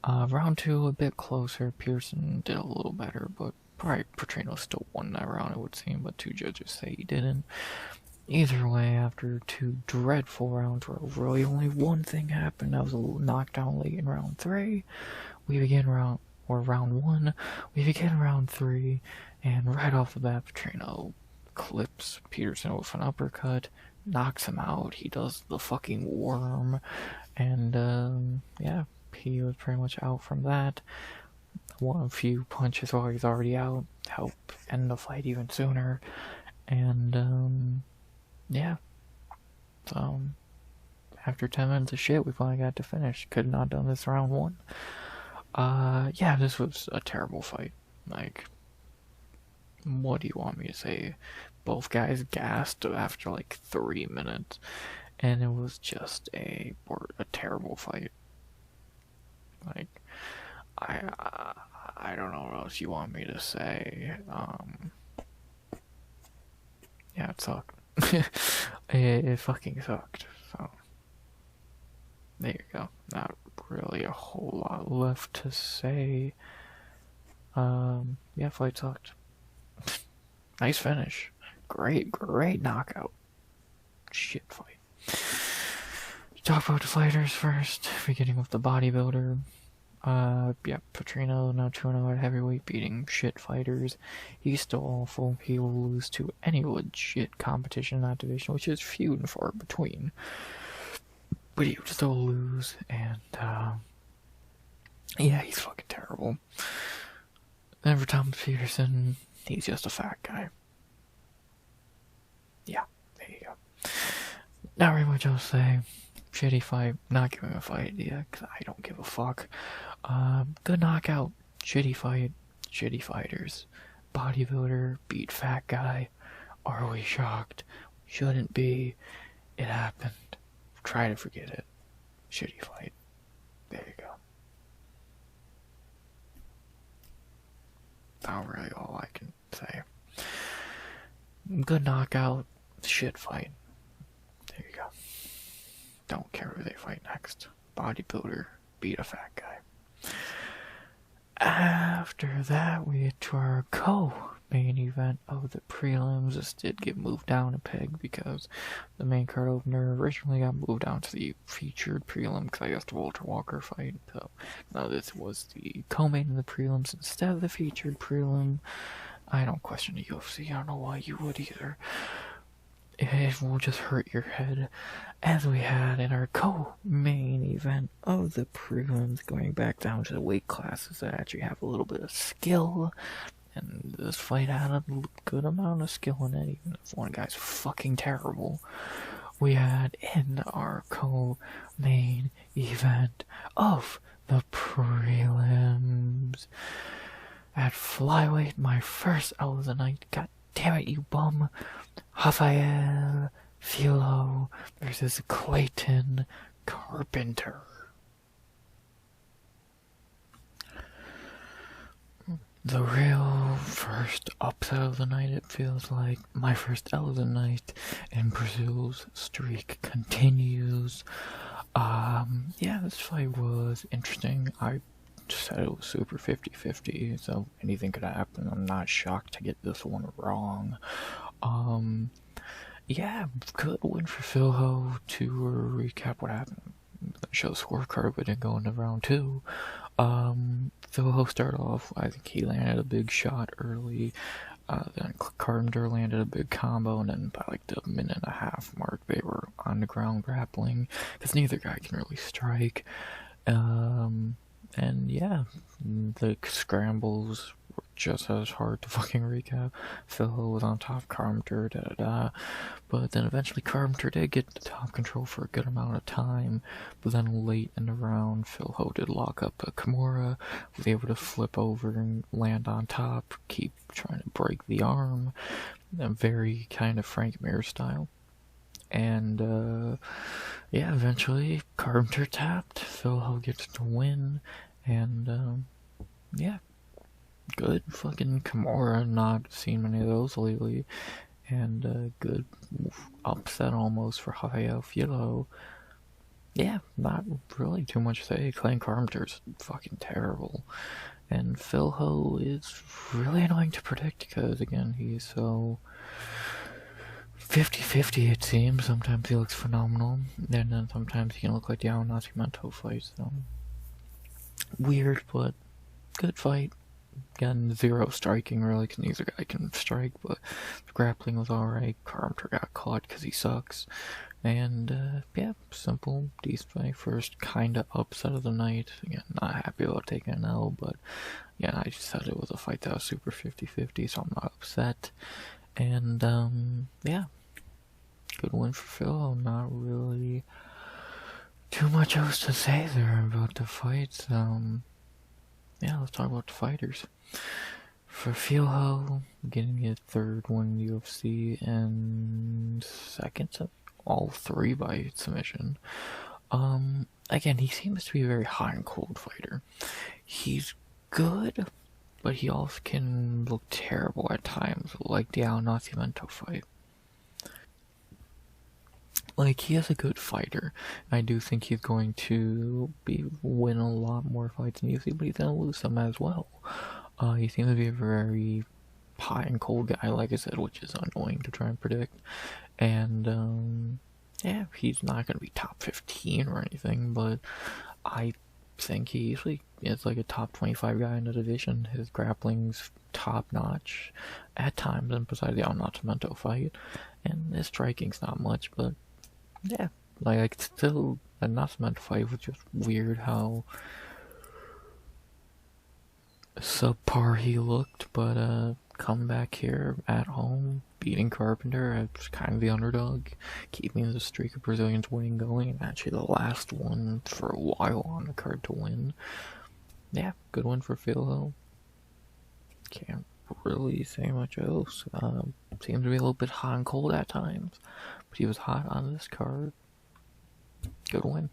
A: Round 2 a bit closer. Peterson did a little better, but probably Petrino still won that round, it would seem, but 2 judges say he didn't. Either way, after 2 dreadful rounds where really only one thing happened, that was a little knockdown late in round 3. We begin round 1. We begin round 3, and right off the bat, Petrino clips Peterson with an uppercut, knocks him out. He does the fucking worm, and yeah, he was pretty much out from that. A few punches while he's already out help end the fight even sooner, and yeah. So after 10 minutes of shit, we finally got to finish. Could not done this round 1. Yeah, this was a terrible fight. Like, what do you want me to say? Both guys gassed after like 3 minutes, and it was just a terrible fight. Like, I don't know what else you want me to say. Yeah, it sucked. it fucking sucked. So there you go. Not really a whole lot left to say. Yeah, fight sucked. Nice finish. Great knockout. Shit fight. Talk about the fighters first, beginning with the bodybuilder. Yeah, Petrino, now 2-0 at heavyweight, beating shit fighters. He's still awful. He will lose to any legit competition in that division, which is few and far between. but he would still lose, and yeah, he's fucking terrible. And for Thomas Peterson, he's just a fat guy. Yeah, there you go. Not really much else to say. Shitty fight, not giving a fight idea, because I don't give a fuck. Good knockout, shitty fight, shitty fighters. Bodybuilder, beat fat guy. Are we shocked? Shouldn't be. It happened. Try to forget it. Shitty fight. There you go. Not really all I can say. Good knockout, shit fight. There you go. Don't care who they fight next. Bodybuilder, beat a fat guy. After that, we get to our co-main event of the prelims. This did get moved down a peg because the main card opener originally got moved down to the featured prelim because I guess the Walter Walker fight. So now this was the co-main of the prelims instead of the featured prelim. I don't question the UFC. I don't know why you would either. It will just hurt your head, as we had in our co-main event of the prelims, going back down to the weight classes that actually have a little bit of skill, and this fight had a good amount of skill in it, even if one guy's fucking terrible. We had in our co-main event of the prelims, at flyweight, my first L of the night, god damn it, you bum, Rafael Filo versus Clayton Carpenter. The real first upset of the night, it feels like. My first L of the night, and Brazil's streak continues. Yeah, this fight was interesting. I said it was super 50-50, so anything could happen. I'm not shocked to get this one wrong. Yeah, good win for Philho. To recap what happened, show the scorecard, but didn't go into round 2. Philho started off, I think he landed a big shot early, then Carpenter landed a big combo, and then by like the minute and a half mark, they were on the ground grappling, because neither guy can really strike. And yeah, the scrambles were just as hard to fucking recap. Phil was on top, Carpenter, but then eventually Carpenter did get the top control for a good amount of time, but then late in the round, Phil did lock up a Kimura, was able to flip over and land on top, keep trying to break the arm, very kind of Frank Mir style. And yeah, eventually Carpenter tapped, Phil gets to win, and yeah, good fucking Kimura, not seen many of those lately, and good upset almost for Rafael Filo. Yeah, not really too much to say. Clayton Carpenter's fucking terrible, and Phil is really annoying to predict because, again, he's so 50-50 it seems. Sometimes he looks phenomenal, and then sometimes he can look like the Al Nascimento fight, so weird, but good fight. Again, zero striking really, because neither guy can strike, but the grappling was alright. Carpenter got caught because he sucks, and yeah, simple, decent fight. First kinda upset of the night. Again, not happy about taking an L, but yeah, I just said it was a fight that was super 50-50, so I'm not upset. And yeah, good win for Phil. Not really too much else to say there about the fights. Yeah, let's talk about the fighters. For Phil, getting his third win in UFC and second, all three by submission. Again, he seems to be a very hot and cold fighter. He's good, but he also can look terrible at times, like the Al Nascimento fight. Like, he is a good fighter. I do think he's going to win a lot more fights in UFC, but he's going to lose some as well. He seems to be a very hot and cold guy, like I said, which is annoying to try and predict. And, yeah, he's not going to be top 15 or anything, but I think he usually is like a top 25 guy in the division. His grappling's top-notch at times, and besides the Al Nascimento fight. And his striking's not much, but yeah, Like, still a not meant fight was just weird how subpar he looked, but come back here at home, beating Carpenter as kind of the underdog, keeping the streak of Brazilians winning going, and actually the last one for a while on the card to win. Yeah, good one for Phil. Can't really say much else. Seems to be a little bit hot and cold at times, but he was hot on this card. Good win.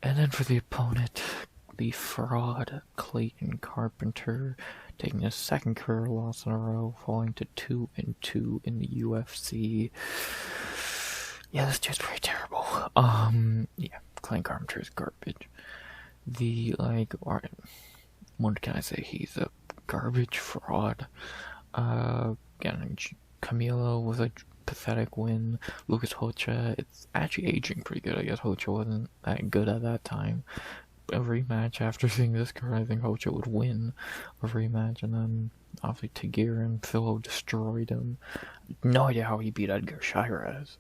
A: And then for the opponent, the fraud Clayton Carpenter, taking his second career loss in a row, falling to 2-2 in the UFC. Yeah, this dude's pretty terrible. Yeah, Clayton Carpenter is garbage. What can I say? He's a garbage fraud. Again, Camilo was a pathetic win. Lucas Hocha, it's actually aging pretty good. I guess Hocha wasn't that good at that time. A rematch after seeing this card, I think Hocha would win a rematch, and then obviously Tagir and Philo destroyed him. No idea how he beat Edgar Shirez.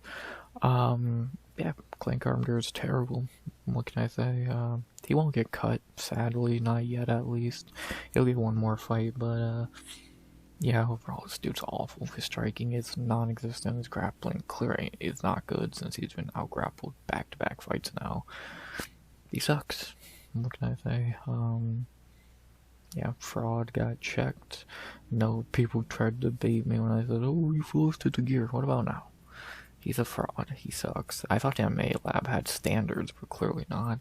A: Yeah, Clayton Carpenter is terrible. What can I say? He won't get cut, sadly, not yet at least. He'll get one more fight, but yeah, overall this dude's awful. His striking is non-existent, his grappling clearing is not good since he's been out-grappled back-to-back fights now. He sucks. What can I say? Yeah, fraud got checked. No, people tried to debate me when I said, oh, you lost to Tagir. What about now? He's a fraud. He sucks. I thought the MMA Lab had standards, but clearly not.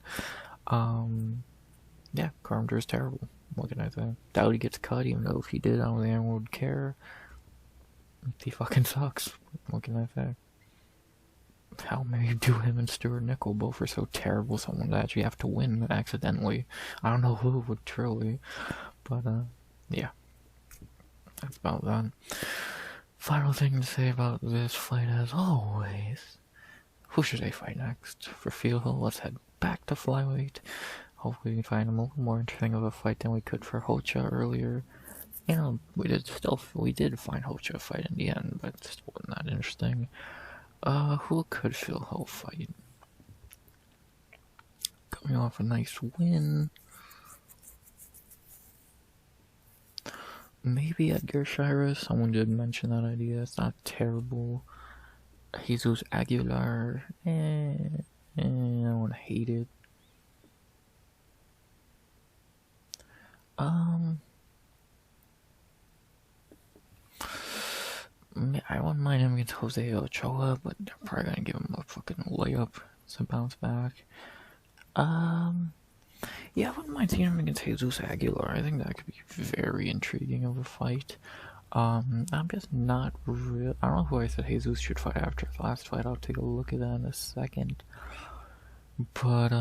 A: Yeah, Carpenter is terrible. What can I say? Doubt he gets cut, even though if he did, I don't think anyone would care. He fucking sucks. What can I say? How may do him and Stuart Nickel both are so terrible someone would actually have to win accidentally. I don't know who would truly, but yeah. That's about that. Final thing to say about this fight, as always. Who should I fight next? For Fieldhill, let's head back to flyweight. Hopefully we can find a little more interesting of a fight than we could for Hocha earlier. You know, we did find Hocha a fight in the end, but it still wasn't that interesting. Who could Fieldhill fight? Coming off a nice win. Maybe Edgar Shirez. Someone did mention that idea. It's not terrible. Jesus Aguilar. I don't hate it. I wouldn't mind him against Jose Ochoa, but they're probably gonna give him a fucking layup to bounce back. Yeah, I wouldn't mind seeing him against Jesus Aguilar. I think that could be very intriguing of a fight. I'm just not real. I don't know who I said Jesus should fight after the last fight. I'll take a look at that in a second. But,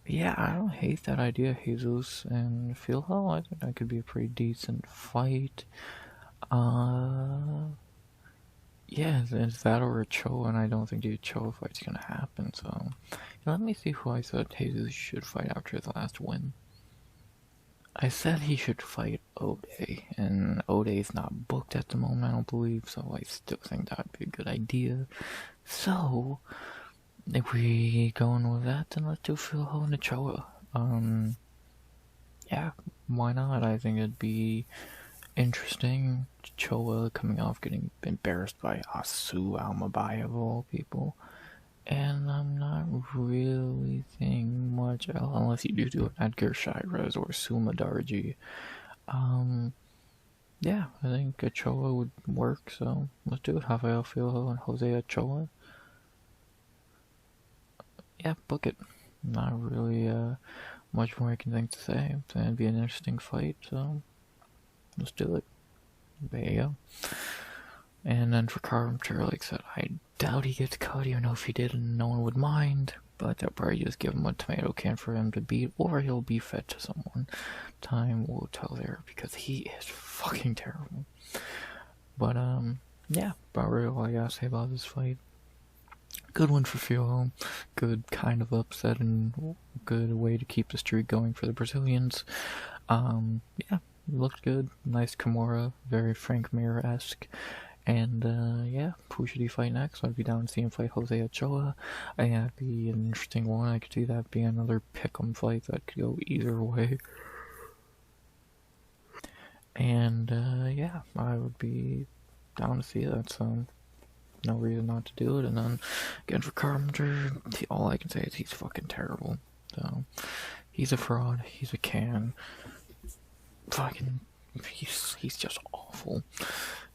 A: yeah, I don't hate that idea, Jesus and Fieldhill. I think that could be a pretty decent fight. Yeah, it's that or Ochoa, and I don't think the Ochoa fight's gonna happen, so... Let me see who I said Jesus should fight after the last win. I said he should fight Ode, and Ode's not booked at the moment, I don't believe, so I still think that would be a good idea. So, if we going with that, then let's do Fieldhill and Ochoa. Yeah, why not? I think it'd be interesting. Ochoa coming off getting embarrassed by Asu Almabai of all people. And I'm not really thinking much else, unless you do an Edgar Shirez or Suma Darji. Yeah, I think Ochoa would work, so let's do it. Rafael Fieldhill and Jose Ochoa. Yeah, book it. Not really much more I can think to say. It's gonna be an interesting fight, so let's do it. There you go. And then for Carpenter, like I said, I doubt he gets cut, even though if he did, no one would mind. But they'll probably just give him a tomato can for him to beat, or he'll be fed to someone. Time will tell there, because he is fucking terrible. But, yeah, about really all I gotta say about this fight. Good one for Fieldhill. Good kind of upset and good way to keep the streak going for the Brazilians. Yeah, looked good. Nice Kimura, very Frank Mir-esque. And yeah, who should he fight next? I'd be down to see him fight Jose Ochoa. I think that'd be an interesting one. I could see that being another pick'em fight that could go either way. And yeah, I would be down to see that, so no reason not to do it. And then again for Carpenter, all I can say is he's fucking terrible. So he's a fraud. He's a can. Fucking, he's just awful.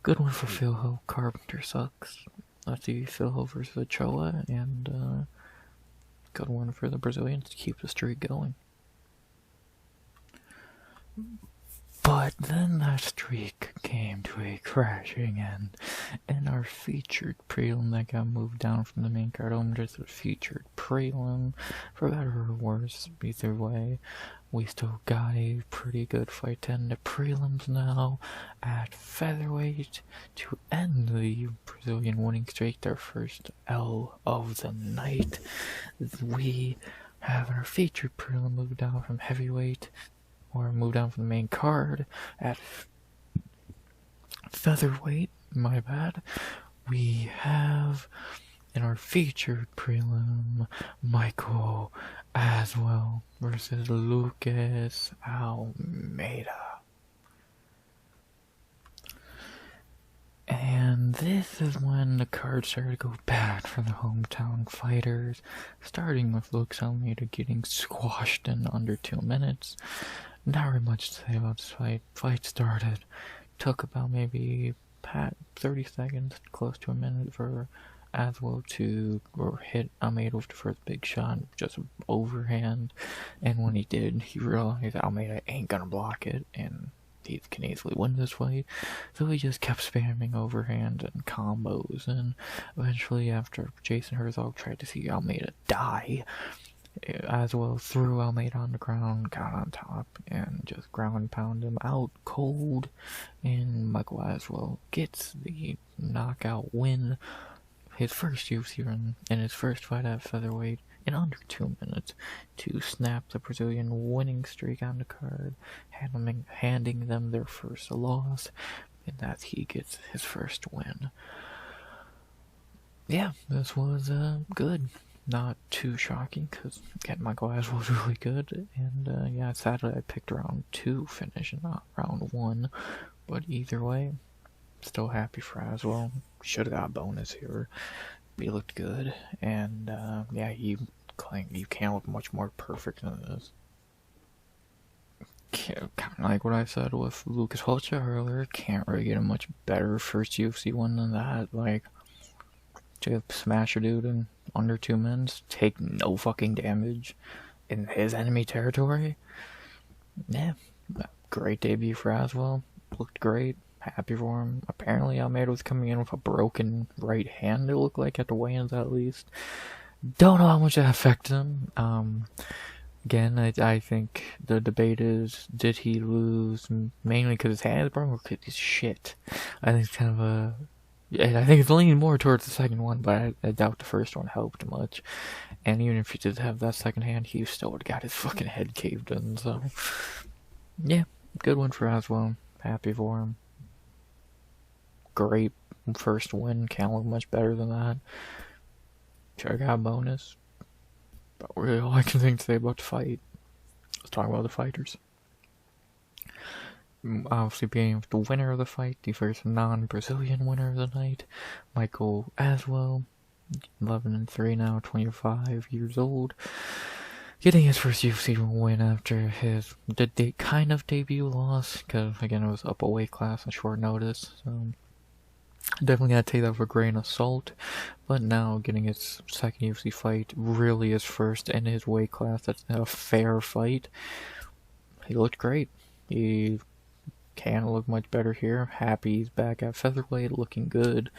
A: Good one for Philho. Carpenter sucks. Let's see Philho versus Ochoa, and good one for the Brazilians to keep the streak going. But then that streak came to a crashing end, and our featured prelim that got moved down from the main card over to the featured prelim, for better or worse, either way, we still got a pretty good fight to end the prelims now at featherweight to end the Brazilian winning streak, their first L of the night. We have our featured prelim moved down from heavyweight, or moved down from the main card at featherweight, my bad. We have in our featured prelim Michael Aswell versus Lucas Almeida. And this is when the card started to go bad for the hometown fighters, starting with Lucas Almeida getting squashed in under 2 minutes. Not very much to say about this fight. Fight started, took about maybe 30 seconds, close to a minute for Aswell to hit Almeida with the first big shot, just overhand. And when he did, he realized Almeida ain't gonna block it, and he can easily win this fight. So he just kept spamming overhand and combos, and eventually, after Jason Herzog tried to see Almeida die, Aswell threw Almeida on the ground, got on top, and just ground and pound him out cold. And Michael Aswell gets the knockout win, his first UFC run, and his first fight at featherweight in under 2 minutes, to snap the Brazilian winning streak on the card, handing them their first loss, and that he gets his first win. Yeah, this was good. Not too shocking, because again, Michael Aswell was really good, and yeah, sadly I picked round 2 finish and not round 1, but either way, still happy for Aswell. Should have got a bonus here. He looked good, and yeah, you can't look much more perfect than this. Kind of like what I said with Lucas Holcha earlier, can't really get a much better first UFC win than that. Like, to smash a dude in under 2 minutes, take no fucking damage in his enemy territory. Yeah, great debut for Aswell. Looked great. Happy for him. Apparently Almeida was coming in with a broken right hand, it looked like, at the weigh-ins at least. Don't know how much that affected him. Again, I think the debate is, did he lose mainly because his hand is broken or because he's shit? I think it's kind of a... I think it's leaning more towards the second one, but I doubt the first one helped much. And even if he did have that second hand, he still would have got his fucking head caved in, so... Yeah, good one for Aswell. Happy for him. Great first win, can't look much better than that. Sure got a bonus. But really all I can think to say about the fight. Let's talk about the fighters. Obviously being the winner of the fight, the first non-Brazilian winner of the night, Michael Aswell, 11-3 now, 25 years old, getting his first UFC win after his kind of debut loss, because again it was up a weight class on short notice, so definitely gotta take that with a grain of salt. But now getting his second UFC fight, really his first in his weight class, that's a fair fight. He looked great. He can't look much better here. Happy he's back at featherweight, looking good.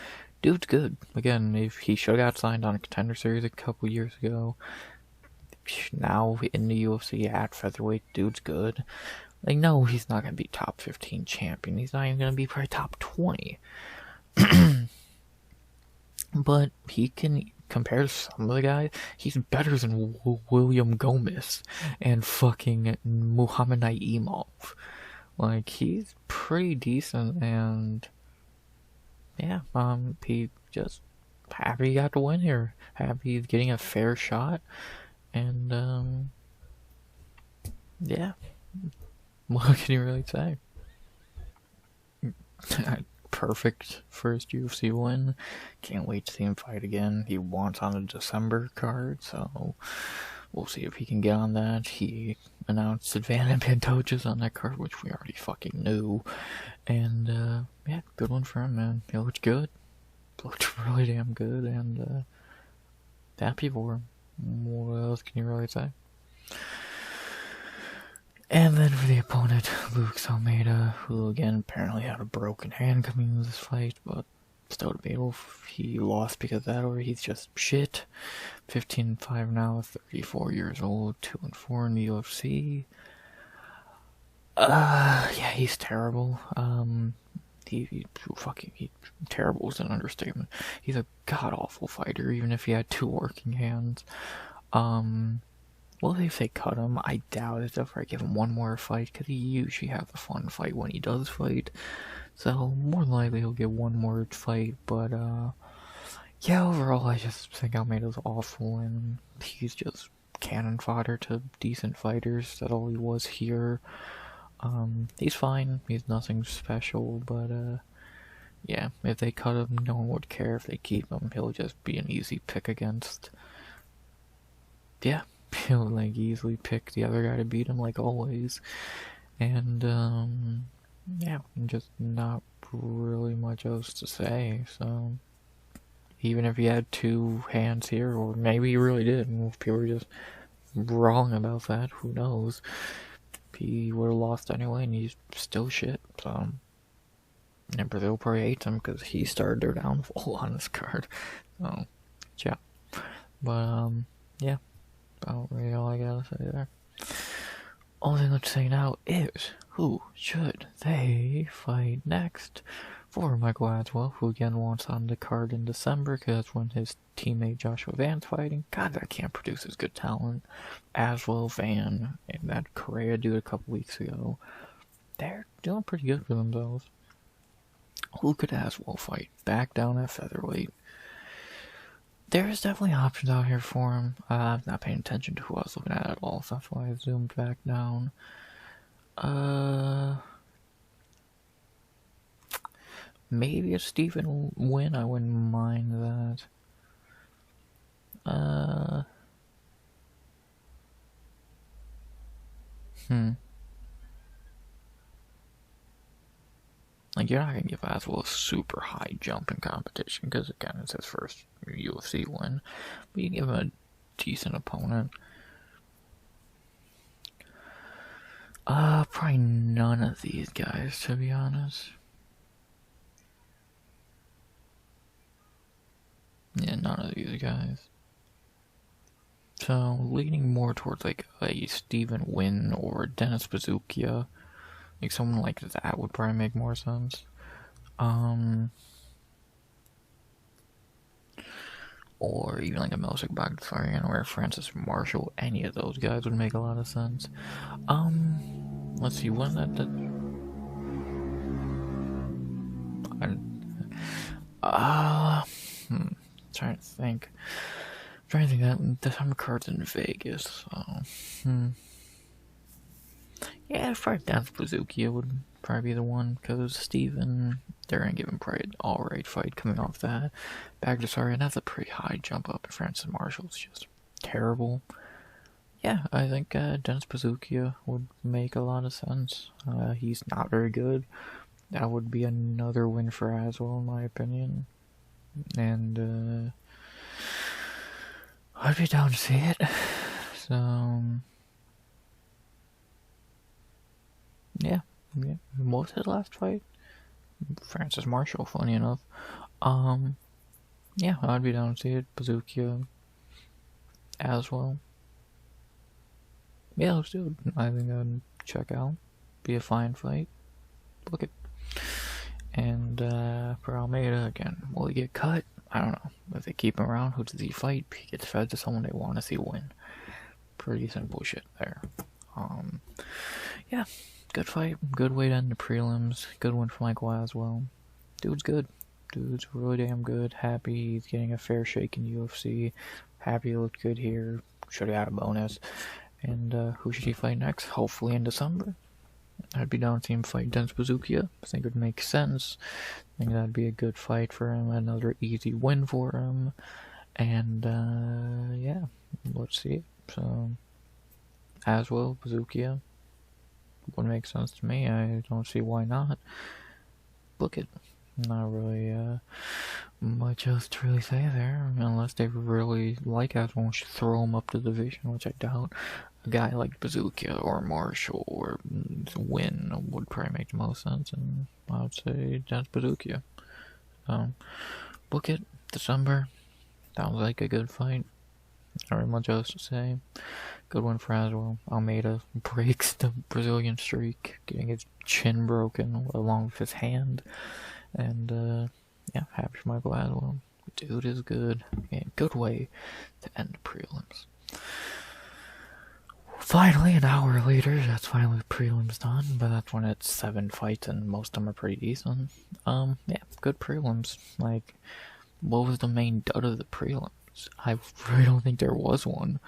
A: Dude's good. Again, if he should have got signed on a Contender Series a couple years ago, now in the UFC at featherweight, dude's good. Like, no, he's not gonna be top 15 champion. He's not even gonna be probably top 20. But he can, compared to some of the guys, he's better than William Gomez and fucking Muhammad Naimov. Like, he's pretty decent, and yeah, he just happy he got to win here. Happy he's getting a fair shot. And, yeah, what can you really say? Perfect first UFC win. Can't wait to see him fight again. He wants on a December card, so we'll see if he can get on that. He announced Savannah Pantoja's on that card, which we already fucking knew. And, yeah, good one for him, man. He looked good. Looked really damn good, and, happy for him. What else can you really say? And then for the opponent, Luke Almeida, who again apparently had a broken hand coming into this fight, but still debatable if he lost because of that or he's just shit. 15-5 now, 34 years old, 2-4 in the UFC. Yeah, he's terrible. Terrible is an understatement. He's a god-awful fighter, even if he had two working hands. Well, if they cut him, I doubt it. They'll probably give him one more fight, because he usually has a fun fight when he does fight. So, more than likely he'll get one more fight, but, yeah, overall, I just think Almeida's awful, and he's just cannon fodder to decent fighters. That's all he was here. He's fine. He's nothing special, but, yeah, if they cut him, no one would care. If they keep him, he'll just be an easy pick against. Yeah, he'll, like, easily pick the other guy to beat him, like always. And, yeah, just not really much else to say, so. Even if he had two hands here, or maybe he really did, and if people were just wrong about that, who knows. He would have lost anyway, and he's still shit, so. And Brazil probably hates him because he started their downfall on this card. So, yeah. But, yeah. About really all I gotta say there. Only thing left to say now is, who should they fight next? For Michael Aswell, who again wants on the card in December, because that's when his teammate Joshua Van's fighting. God, that can't produce as good talent. Aswell, Van, and that Correa dude a couple weeks ago. They're doing pretty good for themselves. Who could Aswell fight? Back down at featherweight. There's definitely options out here for him. I'm not paying attention to who I was looking at all, so that's why I zoomed back down. Maybe a Stephen win, I wouldn't mind that. Like, you're not gonna give Aswell a super high jump in competition, because again, it's his first UFC win. But you give him a decent opponent. Probably none of these guys, to be honest. Yeah, none of these guys. So, leaning more towards, like, a Steven Wynn or Dennis Bazookia. Like, someone like that would probably make more sense. Or even like a Milsic Bagdasarian or a Francis Marshall. Any of those guys would make a lot of sense. Let's see, when that... trying to think. That December card's in Vegas, so, yeah, probably Dance Bazookia would probably be the one, because Steven, they're gonna give him probably an alright fight coming off that. Bagdasarian, that's a pretty high jump up, and Francis Marshall's just terrible. Yeah, I think Dennis Bazookia would make a lot of sense. He's not very good. That would be another win for Aswell, in my opinion. And, I'd be down to see it. So, yeah. What was his last fight? Francis Marshall, funny enough. Yeah, I'd be down to see it. Bazookia, Aswell. Yeah, let's do it. I think I'd check out. Be a fine fight. Book it. And, for Almeida, again, will he get cut? I don't know. If they keep him around, who does he fight? He gets fed to someone they want to see win. Pretty simple shit there. Yeah, good fight. Good way to end the prelims. Good one for Michael Aswell. Dude's good. Dude's really damn good. Happy he's getting a fair shake in UFC. Happy he looked good here. Should have had a bonus. And who should he fight next? Hopefully in December. I'd be down to see him fight Dennis Bazookia. I think it would make sense. I think that'd be a good fight for him. Another easy win for him. And yeah, let's see. So, as well, Bazookia would make sense to me. I don't see why not. Book it. Not really much else to really say there, unless they really like us and should throw him up to the division, which I doubt. A guy like Bazookia or Marshall or Win would probably make the most sense, and I would say that's Bazookia. So, book it. December. Sounds like a good fight. Not really much else to say. Good one for Aswell. Almeida breaks the Brazilian streak, getting his chin broken along with his hand. And, yeah, happy for Michael Aswell. Dude is good. Yeah, good way to end the prelims. Finally, an hour later, that's finally the prelims done, but that's when it's 7 fights and most of them are pretty decent. Yeah, good prelims. Like, what was the main dud of the prelims? I really don't think there was one.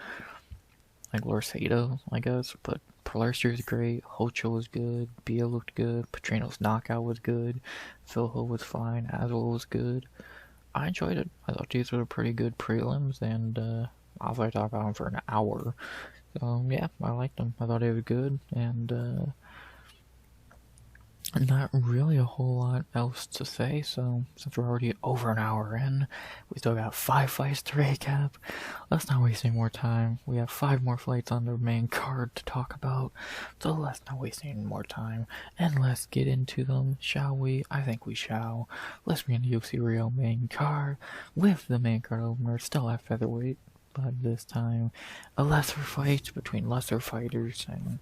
A: Like Lorcedo, I guess, but Perlerster was great, Hocho was good, Bia looked good, Petrino's knockout was good, Phil Hill was fine, Aswell was good. I enjoyed it. I thought these were pretty good prelims, and I was like talk about them for an hour. So yeah, I liked them. I thought they were good, and not really a whole lot else to say, so since we're already over an hour in, we still got 5 fights to recap. Let's not waste any more time. We have 5 more fights on the main card to talk about, so let's not waste any more time, and let's get into them, shall we? I think we shall. Let's begin the UFC Rio main card, with the main card opener still at featherweight, but this time a lesser fight between lesser fighters, and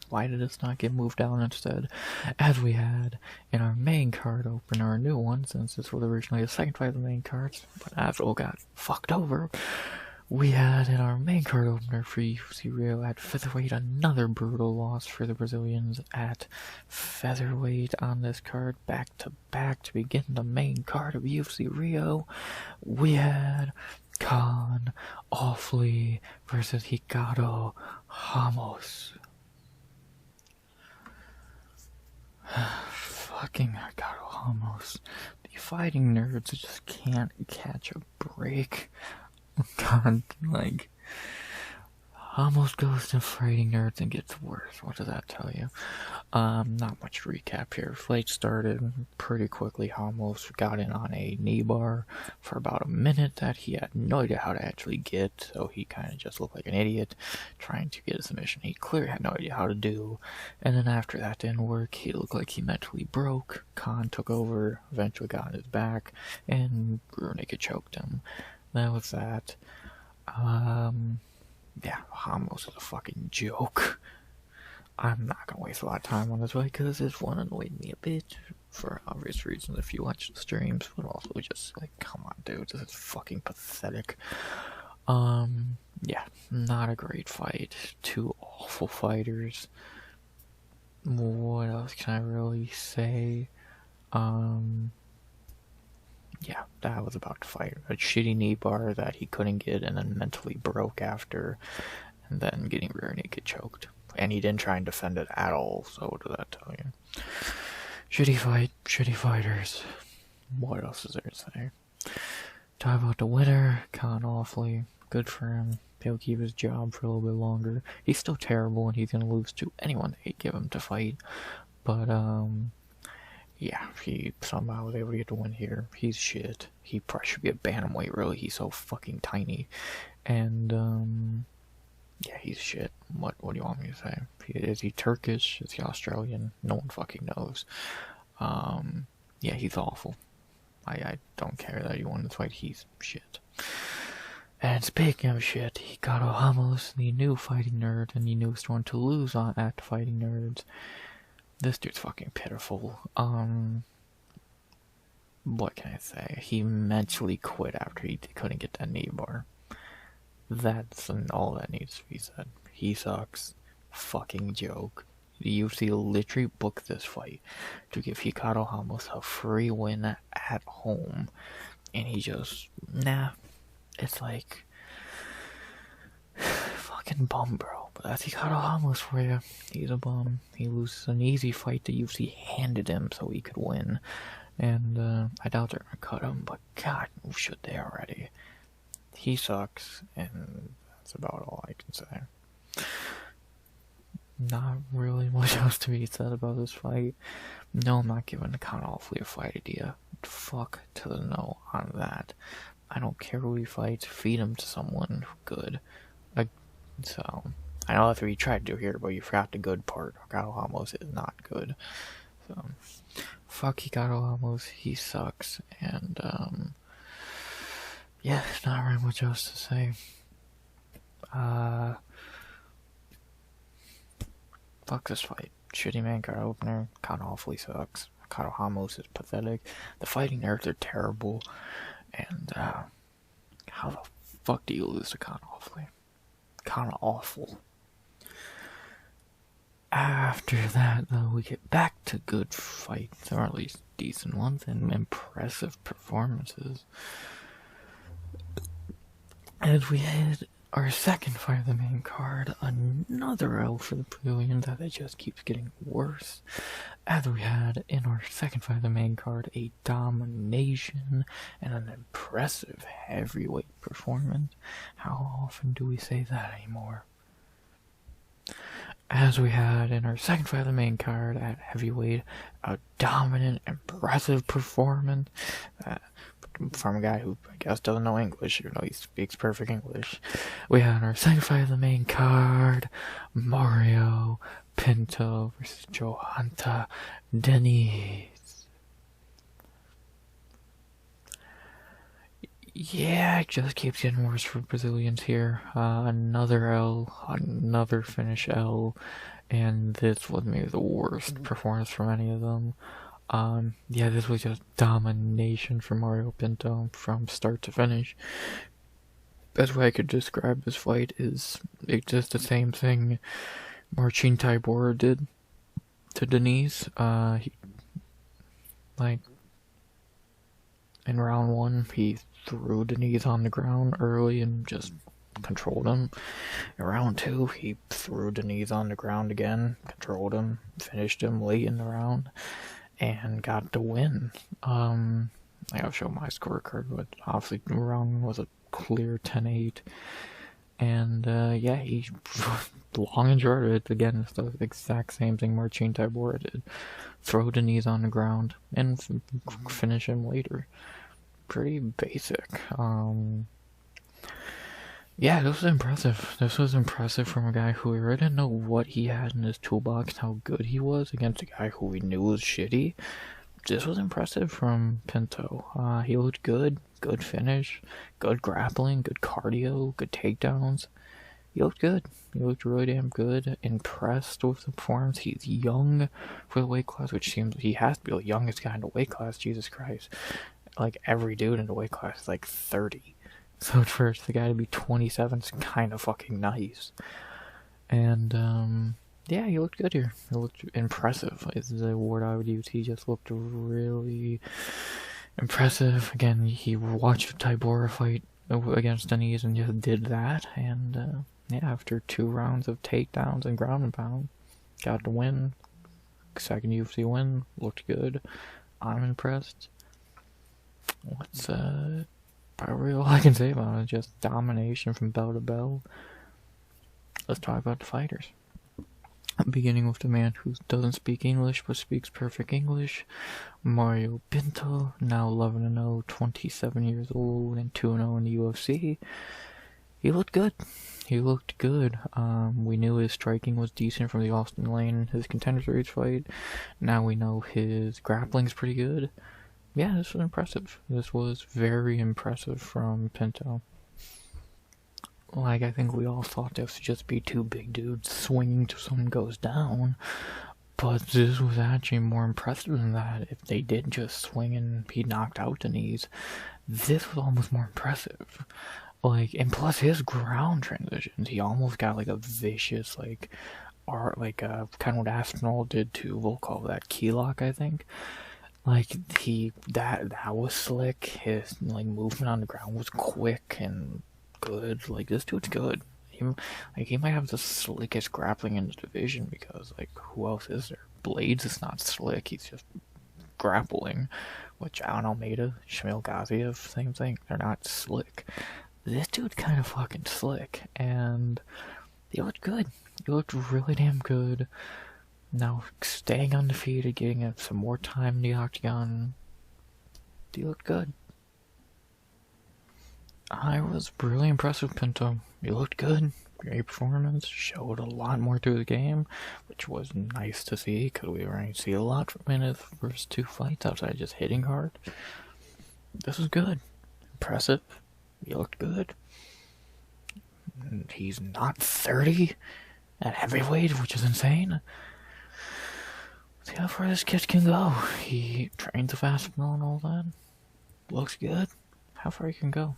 A: why did this not get moved down instead? As we had in our main card opener, a new one, since this was originally the second fight of the main cards, but Aswell got fucked over. We had in our main card opener for UFC Rio at featherweight another brutal loss for the Brazilians at featherweight on this card, back to back to begin the main card of UFC Rio. We had Khan Offley versus Ricardo Ramos. Fucking Ricardo Ramos. The fighting nerds just can't catch a break. God, like, Ramos goes to fighting nerds and gets worse. What does that tell you? Not much recap here. Fight started pretty quickly. Ramos got in on a knee bar for about a minute that he had no idea how to actually get, so he kind of just looked like an idiot trying to get a submission he clearly had no idea how to do. And then after that didn't work, he looked like he mentally broke. Khan took over, eventually got on his back, and rear naked choked him. That was that. Yeah, Ramos is a fucking joke. I'm not gonna waste a lot of time on this fight because this one annoyed me a bit for obvious reasons if you watch the streams, but also just like, come on, dude, this is fucking pathetic. Yeah, not a great fight. 2 awful fighters. What else can I really say? Yeah, that was about to fight. A shitty knee bar that he couldn't get and then mentally broke after, and then getting rear naked choked. And he didn't try and defend it at all, so what does that tell you? Shitty fight, shitty fighters. What else is there to say? Talk about the winner, Khan Offley. Good for him. He'll keep his job for a little bit longer. He's still terrible and he's gonna lose to anyone they give him to fight. But, yeah, he somehow was able to get the win here. He's shit. He probably should be a bantamweight, really. He's so fucking tiny. And, yeah, he's shit. What do you want me to say? Is he Turkish? Is he Australian? No one fucking knows. Yeah, he's awful. I don't care that he won this fight. He's shit. And speaking of shit, he got Ramos, the new fighting nerd, and the newest one to lose on at Fighting Nerds. This dude's fucking pitiful. What can I say? He mentally quit after he couldn't get that knee bar. That's all that needs to be said. He sucks. Fucking joke. the UFC literally booked this fight to give Hikaru Ramos a free win at home, and he just, nah. It's like, fucking bum, bro. But that's Hikaru Ramos for you. He's a bum. He loses an easy fight the UFC handed him so he could win. And I doubt they're gonna cut him, but God, should they already? He sucks, and that's about all I can say. Not really much else to be said about this fight. No, I'm not giving Conor Offley a fight idea. Fuck to the no on that. I don't care who he fights. Feed him to someone good. So, I know that's what you tried to do here, but you forgot the good part. Hikaru Ramos is not good. So, fuck Hikaru Ramos. He sucks. And, yeah, not very much else to say. Fuck this fight. Shitty main card opener. Conor Offley sucks. Hikaru Ramos is pathetic. The fighting nerds are terrible. And, how the fuck do you lose to Conor Offley? Kinda awful. After that, though, we get back to good fights, or at least decent ones, and impressive performances. As we had our second fight of the main card, another L for the Brazilians, as it just keeps getting worse. As we had in our second fight of the main card, a domination and an impressive heavyweight performance. How often do we say that anymore? As we had in our second fight of the main card at heavyweight, a dominant, impressive performance from a guy who I guess doesn't know English, even though he speaks perfect English. We had our second fight of the main card, Mario Pinto versus Johanna Diniz. Yeah, it just keeps getting worse for Brazilians here. Another L, another finish L, and this was maybe the worst performance from any of them. Yeah, this was just domination from Mario Pinto from start to finish. Best way I could describe this fight is it's just the same thing Marcin Tybura did to Diniz. In round one, he threw Diniz on the ground early and just controlled him. In round two, he threw Diniz on the ground again, controlled him, finished him late in the round, and got the win. I gotta show my scorecard, but obviously the round was a clear 10-8. And, yeah, he long and short of it, again, it's the exact same thing Marcin Tybura did. Throw Diniz on the ground and finish him later. Pretty basic. Yeah, this was impressive. This was impressive from a guy who we really didn't know what he had in his toolbox, how good he was against a guy who we knew was shitty. This was impressive from Pinto. He looked good, good finish, good grappling, good cardio, good takedowns. He looked good. He looked really damn good. Impressed with the performance. He's young for the weight class, which seems he has to be the youngest guy in the weight class. Jesus Christ. Like, every dude in the weight class is like 30. So for the guy to be 27 is kind of fucking nice. And, yeah, he looked good here. He looked impressive is the word I would use. He just looked really impressive. Again, he watched Tybura fight against Diniz and just did that. And, yeah, after 2 rounds of takedowns and ground and pound, got the win. Second UFC win. Looked good. I'm impressed. What's, probably all I can say about it. Just domination from bell to bell. Let's talk about the fighters. Beginning with the man who doesn't speak English but speaks perfect English, Mario Pinto, now 11-0, 27 years old, and 2-0 in the UFC. He looked good. He looked good. We knew his striking was decent from the Austin Lane, his Contender Series fight. Now we know his grappling's pretty good. Yeah, this was impressive. This was very impressive from Pinto. Like, I think we all thought this would just be 2 big dudes swinging till someone goes down. But this was actually more impressive than that. If they did just swing and he knocked out Diniz, this was almost more impressive. Like, and plus his ground transitions, he almost got like a vicious, like, art, like kind of what Aspinall did to Volkov, that key lock, I think. Like that was slick. His like movement on the ground was quick and good. Like this dude's good. He might have the slickest grappling in the division because like who else is there? Blades is not slick. He's just grappling. Which I don't know, Maida, Shamil Gaziev, same thing. They're not slick. This dude's kind of fucking slick, and he looked good. He looked really damn good. Now, staying undefeated, getting some more time in the octagon, he looked good. I was really impressed with Pinto. He looked good. Great performance. Showed a lot more to the game, which was nice to see because we were going to see a lot from him in his first two fights outside just hitting hard. This was good. Impressive. He looked good. And he's not 30 at heavyweight, which is insane. See how far this kid can go. He trains a fast and all that. Looks good. How far he can go.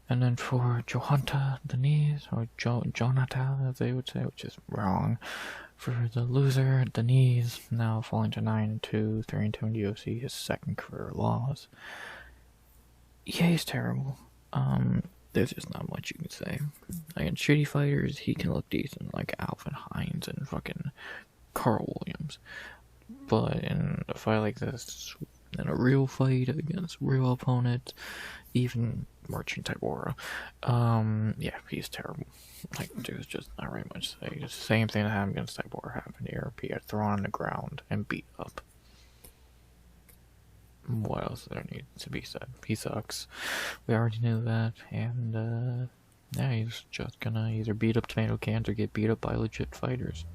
A: And then for Johanta Denise, or Jonata, as they would say, which is wrong. For the loser, Denise, now falling to 9-2, 3-2 in the UFC, his second career loss. Yeah, he's terrible. There's just not much you can say. Against shitty fighters, he can look decent, like Alvin Hines and fucking Carl Williams. But in a fight like this, in a real fight against real opponents, even Marcin Tybura, yeah, he's terrible. Like, there's just not very much to say. Just the same thing that happened against Tybura happened here. He got thrown on the ground and beat up. What else there needs to be said? He sucks. We already knew that, and yeah, he's just gonna either beat up tomato cans or get beat up by legit fighters.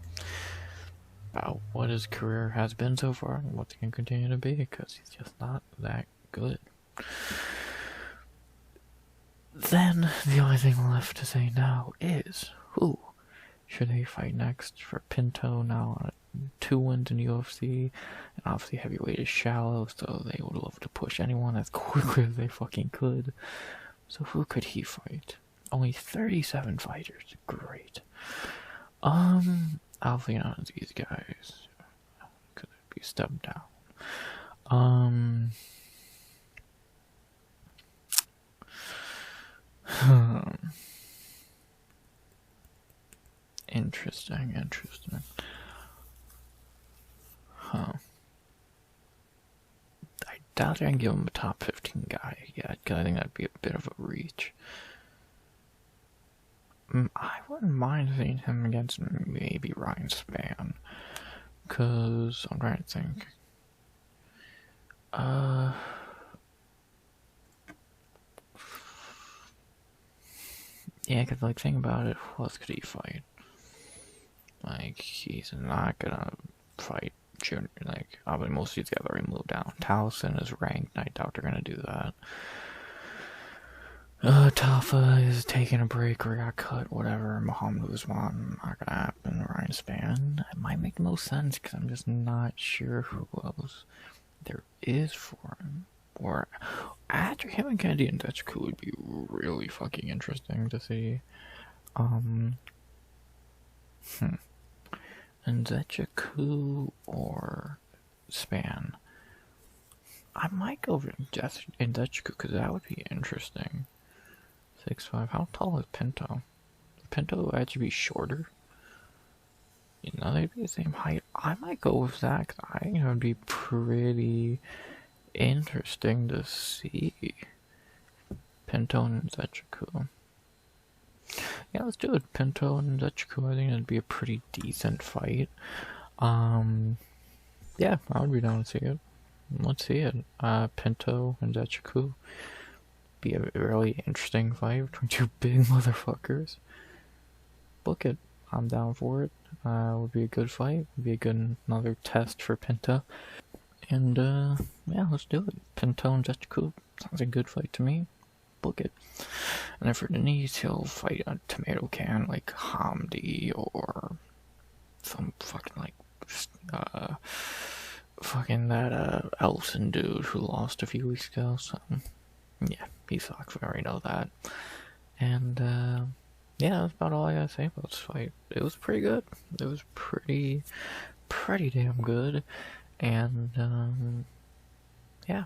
A: About what his career has been so far and what he can continue to be, because he's just not that good. Then, the only thing left to say now is, who should he fight next? For Pinto, now 2 wins in UFC, and obviously heavyweight is shallow, so they would love to push anyone as quickly as they fucking could. So who could he fight? Only 37 fighters. Great. Obviously none of these guys could be stepped down. Interesting. Huh. I doubt I can give him a top 15 guy yet, because I think that'd be a bit of a reach. I wouldn't mind seeing him against maybe Ryan Spann, because I'm trying to think. Yeah, because, like, think about it, who else could he fight? Like, he's not gonna fight Junior, like, obviously most of these guys already moved down. Towson is ranked, I doubt they're gonna do that. Tafa is taking a break or got cut, whatever. Muhammad Usman, not gonna happen. Ryan Spann, it might make the most sense, because I'm just not sure who else there is for him. Or after him and Kennedy and Dutchku would be really fucking interesting to see. And Dutchku or Spann. I might go for Dutchku because that would be interesting. 6'5". How tall is Pinto? Pinto would actually be shorter. You know, they'd be the same height. I might go with that because I think it would be pretty interesting to see Pinto and Dutchku. Yeah, let's do it. Pinto and Dutchku, I think it'd be a pretty decent fight. Yeah, I would be down to see it. Let's see it. Pinto and Dutchku. Be a really interesting fight between two big motherfuckers. Book it. I'm down for it. Would be a good fight. Would be a good another test for Pinto. And yeah, let's do it. Pinto and Dutchku sounds like a good fight to me. Book it. And then for Denise, he'll fight a tomato can like Hamdi or some fucking like fucking that Elson dude who lost a few weeks ago. So yeah, he sucks. We already know that. And yeah, that's about all I gotta say about this fight. It was pretty good. It was pretty damn good. And, yeah.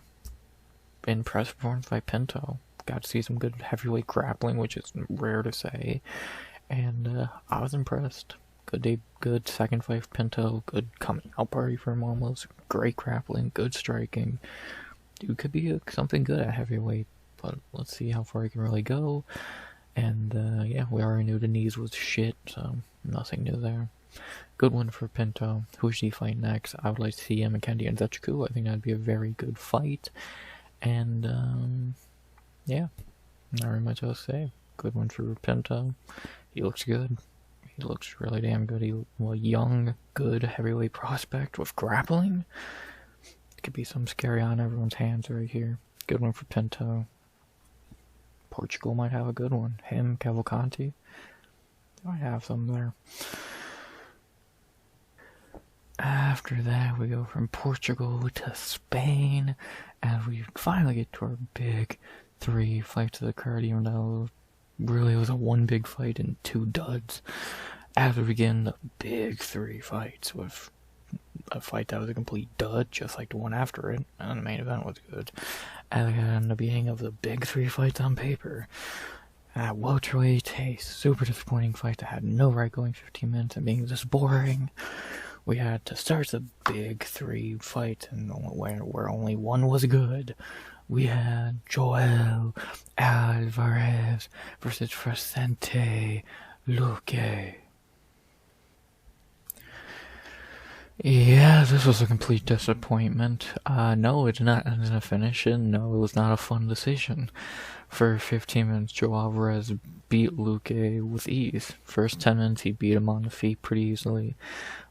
A: Impressive performance by Pinto. Got to see some good heavyweight grappling, which is rare to say. And, I was impressed. Good second fight for Pinto. Good coming out party for him almost. Great grappling, good striking. Dude could be something good at heavyweight, but let's see how far he can really go. And, yeah, we already knew the knees was shit, so nothing new there. Good one for Pinto. Who should he fight next? I would like to see him and Kendi and Zechiku. I think that'd be a very good fight. And, yeah, not really much else to say. Good one for Pinto. He looks good. He looks really damn good. He's a young, good heavyweight prospect with grappling. Could be some scary on everyone's hands right here. Good one for Pinto. Portugal might have a good one. Him, Cavalcanti. They might have some there. After that, we go from Portugal to Spain, and we finally get to our big 3 fights of the card, even though really it was a 1 big fight and 2 duds. As we begin the big 3 fights with a fight that was a complete dud, just like the one after it, and the main event was good. And the beginning of the big 3 fights on paper. At welterweight, a super disappointing fight that had no right going 15 minutes and being just boring. We had to start the big 3 fight, and where only one was good. We had Joel Alvarez versus Vicente Luque. Yeah, this was a complete disappointment. No, it did not end in a finish, and no, it was not a fun decision. For 15 minutes, Joe Alvarez beat Luque with ease. First 10 minutes, he beat him on the feet pretty easily.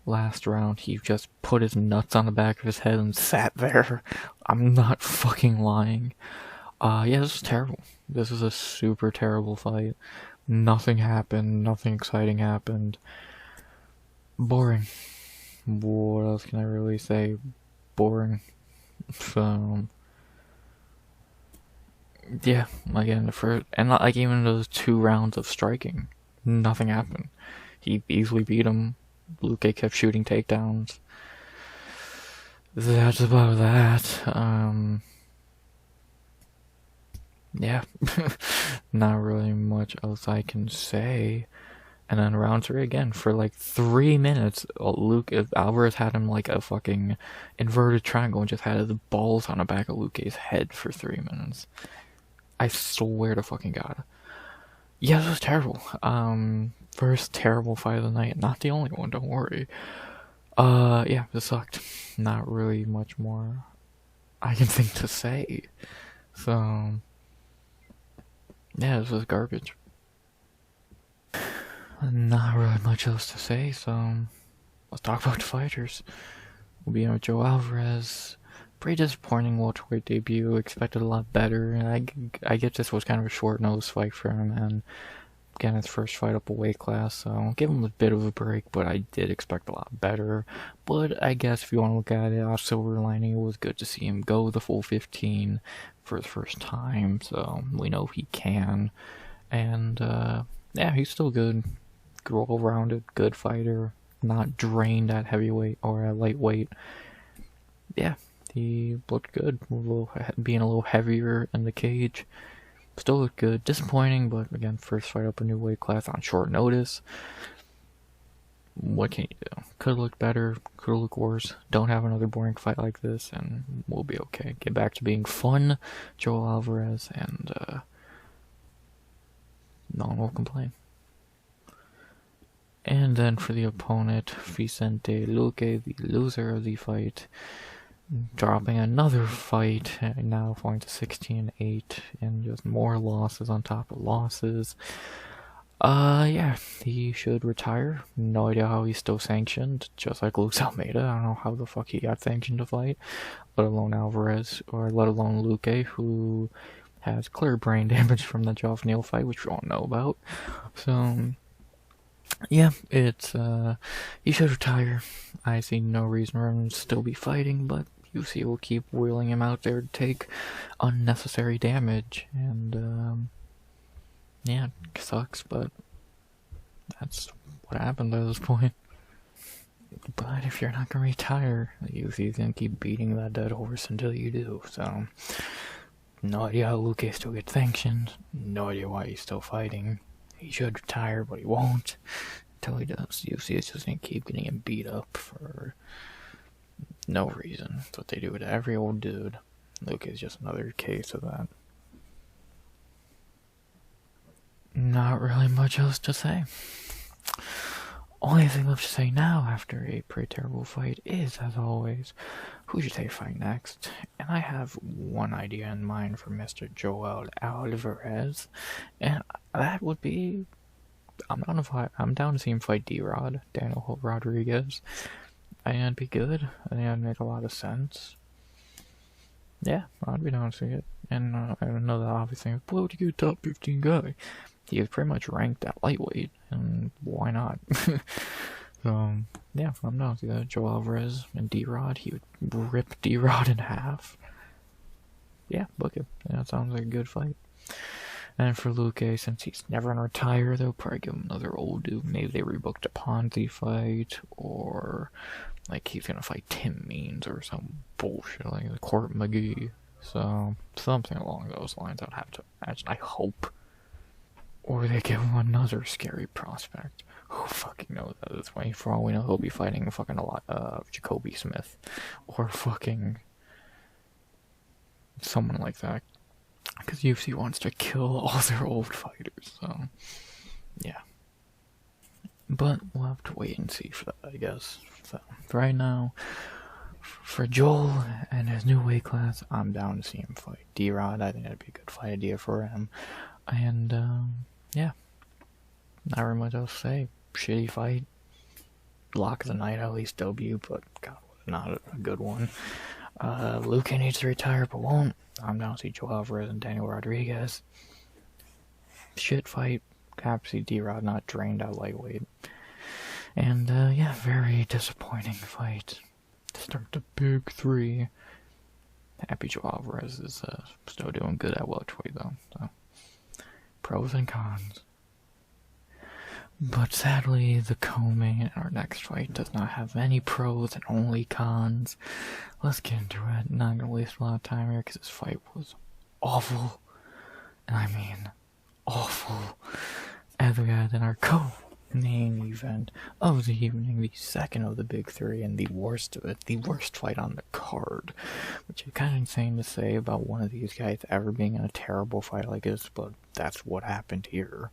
A: Last round, he just put his nuts on the back of his head and sat there. I'm not fucking lying. Yeah, this was terrible. This was a super terrible fight. Nothing happened. Nothing exciting happened. Boring. What else can I really say? Boring. So, yeah, again, the first, and like even those 2 rounds of striking, nothing happened. He easily beat him. Luque kept shooting takedowns. That's about that. Yeah, not really much else I can say. And then round 3 again for like 3 minutes. Alvarez had him like a fucking inverted triangle and just had the balls on the back of Luque's head for 3 minutes. I swear to fucking God. Yeah, this was terrible. First terrible fight of the night. Not the only one, don't worry. Yeah, this sucked. Not really much more I can think to say. So, yeah, this was garbage. Not really much else to say, so let's talk about the fighters. We'll be with Joe Alvarez. Pretty disappointing welterweight debut. Expected a lot better. And I get this was kind of a short-nosed fight for him, and again, his first fight up a weight class, so I'll give him a bit of a break, but I did expect a lot better. But I guess if you want to look at it, our silver lining, it was good to see him go the full 15 for the first time, so we know he can. And, yeah, he's still good. Well-rounded, good fighter, not drained at heavyweight or at lightweight. Yeah, he looked good, being a little heavier in the cage. Still looked good. Disappointing, but again, first fight up a new weight class on short notice. What can you do? Could've looked better, could've looked worse. Don't have another boring fight like this, and we'll be okay. Get back to being fun, Joel Alvarez, and no one will complain. And then for the opponent, Vicente Luque, the loser of the fight, dropping another fight, now falling to 16-8, and just more losses on top of losses. Yeah, he should retire. No idea how he's still sanctioned, just like Luis Almeida. I don't know how the fuck he got sanctioned to fight, let alone Alvarez, or let alone Luque, who has clear brain damage from the Geoff Neal fight, which we all know about. So, yeah, it's, he should retire. I see no reason for him to still be fighting, but UFC will keep wheeling him out there to take unnecessary damage, and, yeah, it sucks, but that's what happened at this point. But if you're not gonna retire, the UFC's gonna keep beating that dead horse until you do. So, no idea how Luque still gets sanctioned. No idea why he's still fighting. He should retire, but he won't. Until he does, the UFC is just gonna keep getting him beat up for no reason. That's what they do to every old dude. Luque is just another case of that. Not really much else to say. Only thing left to say now after a pretty terrible fight is, as always, who should they fight next? And I have one idea in mind for Mr. Joel Alvarez, and that would be, I'm down to see him fight D-Rod, Daniel Rodriguez. I think that'd be good. I think that'd make a lot of sense. Yeah, I'd be down to see it. And I know that obviously, why would you get a top 15 guy? He was pretty much ranked at lightweight, and why not? So, yeah, I'm down to see that. Joel Alvarez and D-Rod, he would rip D-Rod in half. Yeah, book it. Yeah, that sounds like a good fight. And for Luque, since he's never gonna retire, they'll probably give him another old dude. Maybe they rebooked a Ponzi fight, or like he's gonna fight Tim Means or some bullshit like Court McGee. So something along those lines, I'd have to imagine. I hope. Or they give him another scary prospect. Who fucking knows at this point? For all we know, he'll be fighting fucking a lot of Jacoby Smith, or fucking someone like that. Because UFC wants to kill all their old fighters, so yeah. But we'll have to wait and see for that, I guess. So right now, for Joel and his new weight class, I'm down to see him fight D-Rod. I think that'd be a good fight idea for him. And yeah, not very much else to say. Shitty fight. Lock of the night, at least W, but God, not a good one. Luque needs to retire, but won't. I'm down to see Joel Alvarez and Daniel Rodriguez. Shit fight. Happy to see D-Rod not drained at lightweight. And yeah, very disappointing fight to start the big three. Happy Joel Alvarez is still doing good at welterweight though. So pros and cons. But sadly, the co-main in our next fight does not have any pros and only cons. Let's get into it. Not gonna waste a lot of time here because this fight was awful. And I mean, awful. As we had in our co-main event of the evening, the second of the big three, and the worst of it, the worst fight on the card. Which is kind of insane to say about one of these guys ever being in a terrible fight like this, but that's what happened here.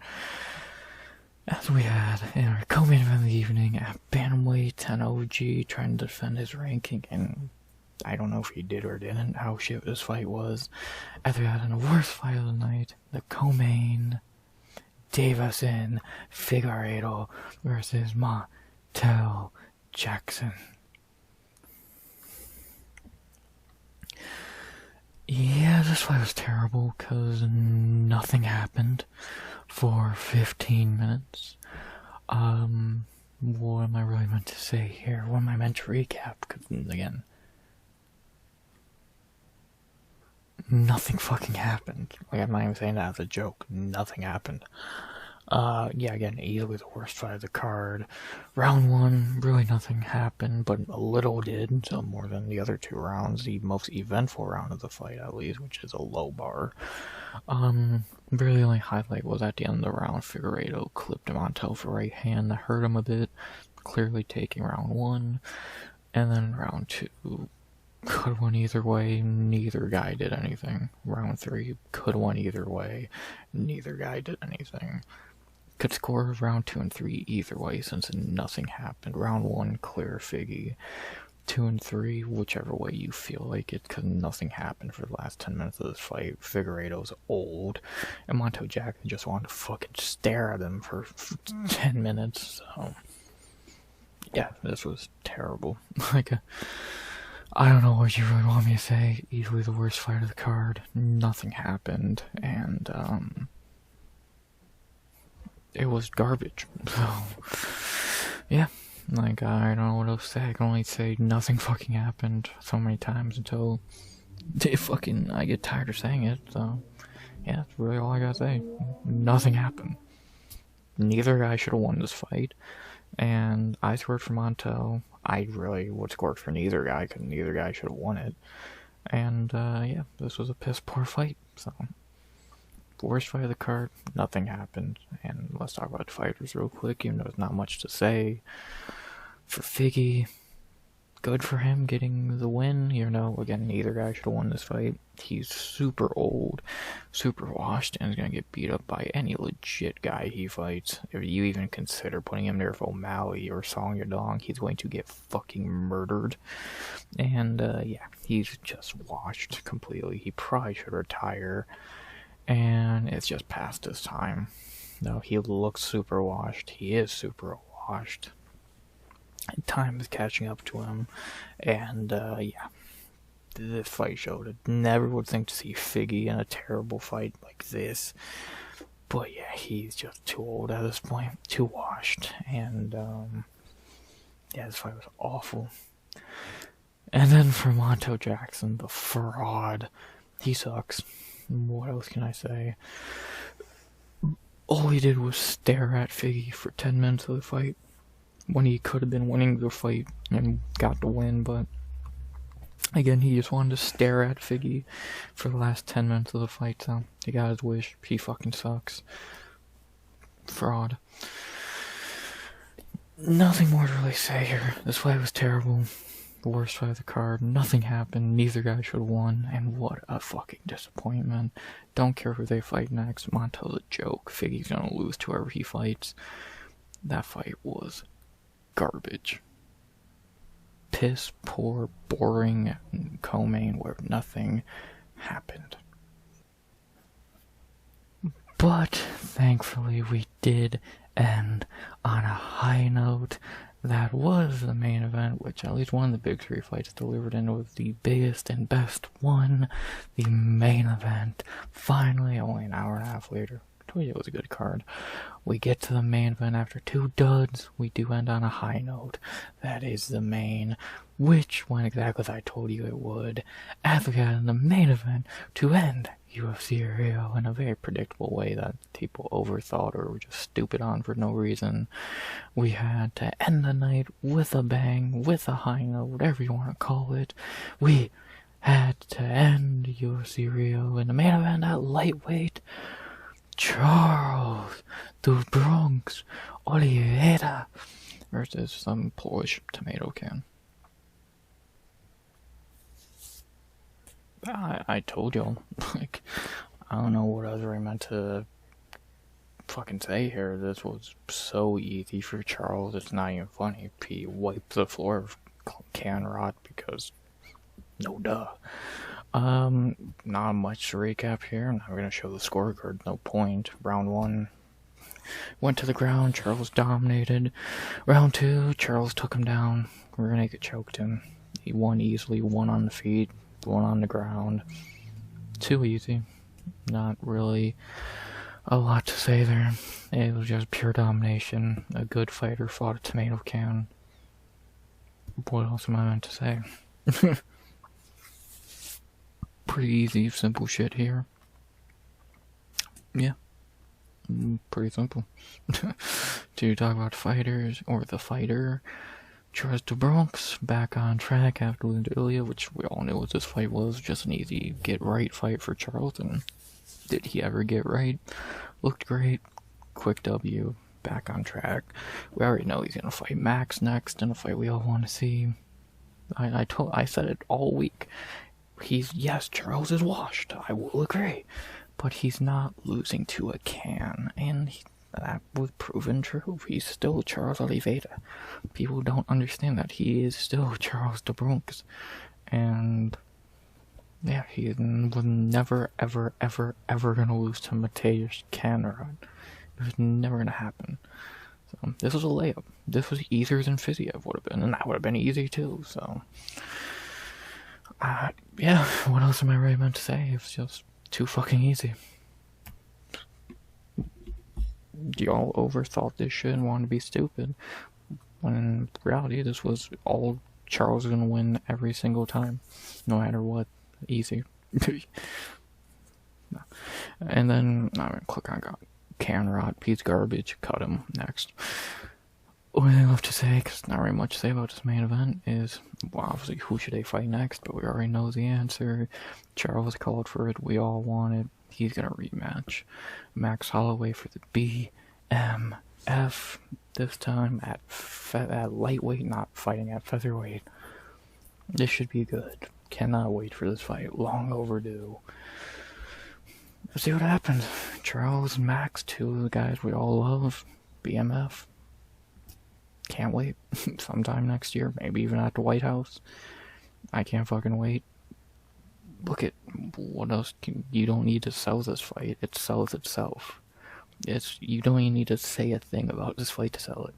A: As we had in our co-main event of the evening at Bantamweight, an OG trying to defend his ranking, and I don't know if he did or didn't, how shit this fight was. As we had in the worst fight of the night, the co-main, Davison Figueiredo versus Montel Jackson. Yeah, this fight was terrible because nothing happened for 15 minutes. What am I really meant to say here? What am I meant to recap? Because, again, nothing fucking happened. Like, I'm not even saying that as a joke. Nothing happened. Yeah, again, easily the worst fight of the card. Round one, really nothing happened, but a little did, so more than the other two rounds. The most eventful round of the fight, at least, which is a low bar. Really the only highlight was at the end of the round, Figueiredo clipped Montel for right hand that hurt him a bit, clearly taking round one. And then round two could have won either way, neither guy did anything. Round three could have won either way, neither guy did anything. Could score round 2 and 3 either way since nothing happened. Round 1, clear Figgy. 2 and 3, whichever way you feel like it, because nothing happened for the last 10 minutes of this fight. Figueiredo's old, and Montel Jackson just wanted to fucking stare at him for 10 minutes, so yeah, this was terrible. Like, I don't know what you really want me to say. Easily the worst fight of the card. Nothing happened, and it was garbage. So, yeah, like, I don't know what else to say. I can only say nothing fucking happened so many times until I get tired of saying it. So, yeah, that's really all I gotta say. Nothing happened. neither guy should have won this fight. And I scored for Montel. I really would score for neither guy, because neither guy should have won it. And, yeah, this was a piss poor fight, so. Worst fight of the card, nothing happened. And let's talk about the fighters real quick, even though there's not much to say. For Figgy, good for him getting the win. You know, again, neither guy should have won this fight. He's super old, super washed, and is going to get beat up by any legit guy he fights. If you even consider putting him there with O'Malley or Song Yadong, he's going to get fucking murdered. And, yeah, he's just washed completely. He probably should retire. And it's just past his time. No, he looks super washed. He is super washed. Time is catching up to him. And, yeah. This fight showed it. Never would think to see Figgy in a terrible fight like this. But yeah, he's just too old at this point. Too washed. And, yeah, this fight was awful. And then for Montel Jackson, the fraud. He sucks. What else can I say? All he did was stare at Figgy for 10 minutes of the fight, when he could have been winning the fight and got the win, but again, he just wanted to stare at Figgy for the last 10 minutes of the fight, so he got his wish. He fucking sucks. Fraud. Nothing more to really say here. This fight was terrible. The worst fight of the card. Nothing happened. Neither guy should have won. And what a fucking disappointment. Don't care who they fight next. Montel's a joke. Figgy's gonna lose to whoever he fights. That fight was garbage. Piss poor, boring co-main where nothing happened. But thankfully we did end on a high note. That was the main event, which at least one of the big three fights delivered, and was the biggest and best one. The main event. Finally, only an hour and a half later. I told you it was a good card. We get to the main event after 2 duds. We do end on a high note. That is the main, which went exactly as I told you it would. As we got in the main event to end UFC Rio in a very predictable way that people overthought or were just stupid on for no reason. We had to end the night with a bang, with a high note, whatever you want to call it. We had to end UFC Rio in the main event at lightweight. Charles the Bronx Oliveira versus some Polish tomato can. I told y'all, like, I don't know what else I meant to fucking say here. This was so easy for Charles, it's not even funny. He wiped the floor of can rot because, no duh. Not much to recap here. I'm not gonna show the scorecard, no point. Round 1 went to the ground, Charles dominated. Round 2, Charles took him down. Rear naked choked him. He won easily, 1 on the feet, 1 on the ground. Too easy. Not really a lot to say there. It was just pure domination. A good fighter fought a tomato can. What else am I meant to say? Pretty easy, simple shit here. Yeah. Pretty simple. To talk about fighters, or the fighter, Charles the Bronx back on track after losing to Ilya, which we all knew what this fight was. Just an easy get-right fight for Charles, and did he ever get right? Looked great. Quick W. Back on track. We already know he's gonna fight Max next in a fight we all want to see. I said it all week. Yes, Charles is washed. I will agree. But he's not losing to a can, and that was proven true. He's still Charles Oliveira. People don't understand that. He is still Charles the Bronx. And yeah, he was never, ever, ever, ever gonna lose to Mateusz Canrod. It was never gonna happen. So this was a layup. This was easier than Fiziev would have been, and that would have been easy too. So yeah, what else am I really meant to say? It's just too fucking easy. Y'all overthought this shit and wanted to be stupid, when in reality this was all Charles was gonna win every single time, no matter what. Easy. And then I'm gonna click on can rot, he's garbage, cut him. Next. What I have to say, because not very much to say about this main event, is, well, obviously, who should they fight next? But we already know the answer. Charles called for it, we all want it. He's gonna rematch Max Holloway for the BMF, this time at lightweight, not fighting at featherweight. This should be good. Cannot wait for this fight. Long overdue. Let's see what happens. Charles and Max, two of the guys we all love. BMF. Can't wait. Sometime next year, maybe even at the White House. I can't fucking wait. Look at what else you don't need to sell this fight. It sells itself. You don't even need to say a thing about this fight to sell it.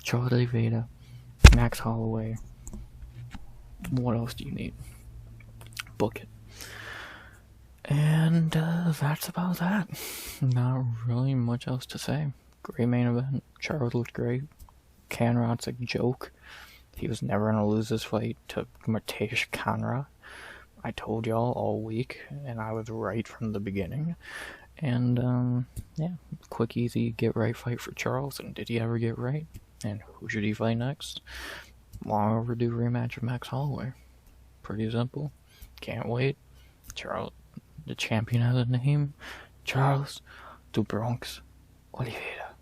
A: Charles Oliveira, Max Holloway. What else do you need? Book it. And that's about that. Not really much else to say. Great main event. Charles looked great. Canrod's a joke. He was never going to lose this fight to Mateusz Conrad. I told y'all all week, and I was right from the beginning. And, yeah, quick, easy, get-right fight for Charles. And did he ever get right? And who should he fight next? Long overdue rematch of Max Holloway. Pretty simple. Can't wait. Charles, the champion has a name. Charles du Bronx Oliveira.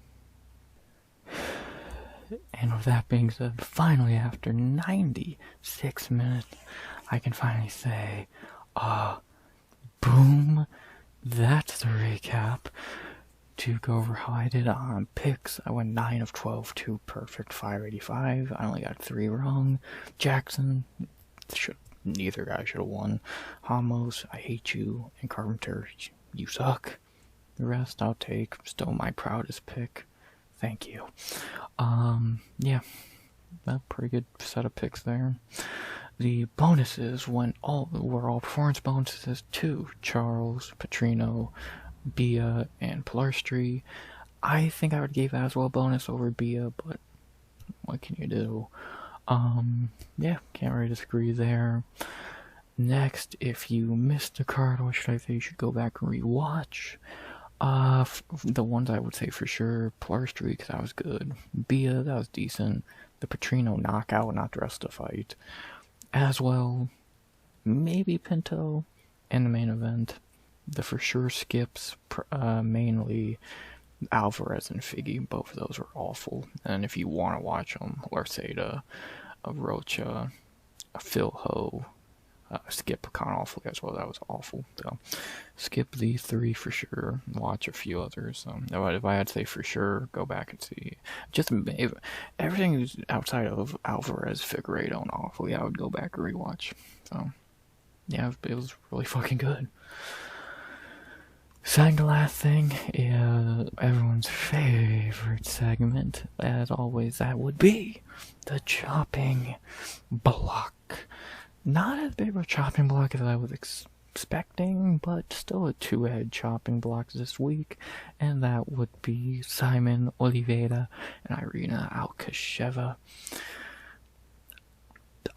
A: And with that being said, finally after 96 minutes, I can finally say, boom, that's the recap. To go over how I did on picks, I went 9 of 12, 2 perfect, 585. I only got 3 wrong. Jackson, neither guy should have won. Hamos, I hate you. And Carpenter, you suck. The rest I'll take. Still my proudest pick. Thank you. Yeah, a pretty good set of picks there. The bonuses were all performance bonuses to Charles, Petrino, Bia, and Pilarstri. I think I would give that as well bonus over Bia, but what can you do? Yeah, can't really disagree there. Next, if you missed the card, what should I say? You should go back and rewatch. The ones I would say for sure, Pilarstri, because that was good. Bia, that was decent. The Petrino knockout, not the rest of the fight. As well, maybe Pinto in the main event. The for sure skips, mainly Alvarez and Figgy. Both of those were awful. And if you want to watch them, Larceda, Rocha, Phil Ho, skip kind of awful as well. That was awful. So skip these 3 for sure. Watch a few others. If I had to say for sure, go back and see. Just everything is outside of Alvarez, Figueiredo, and awful. Yeah, I would go back and rewatch. So yeah, it was really fucking good. Second to last thing is everyone's favorite segment, as always, that would be the chopping block. Not as big of a chopping block as I was expecting, but still a 2-head chopping block this week, and that would be Simon Oliveira and Irina Alkasheva.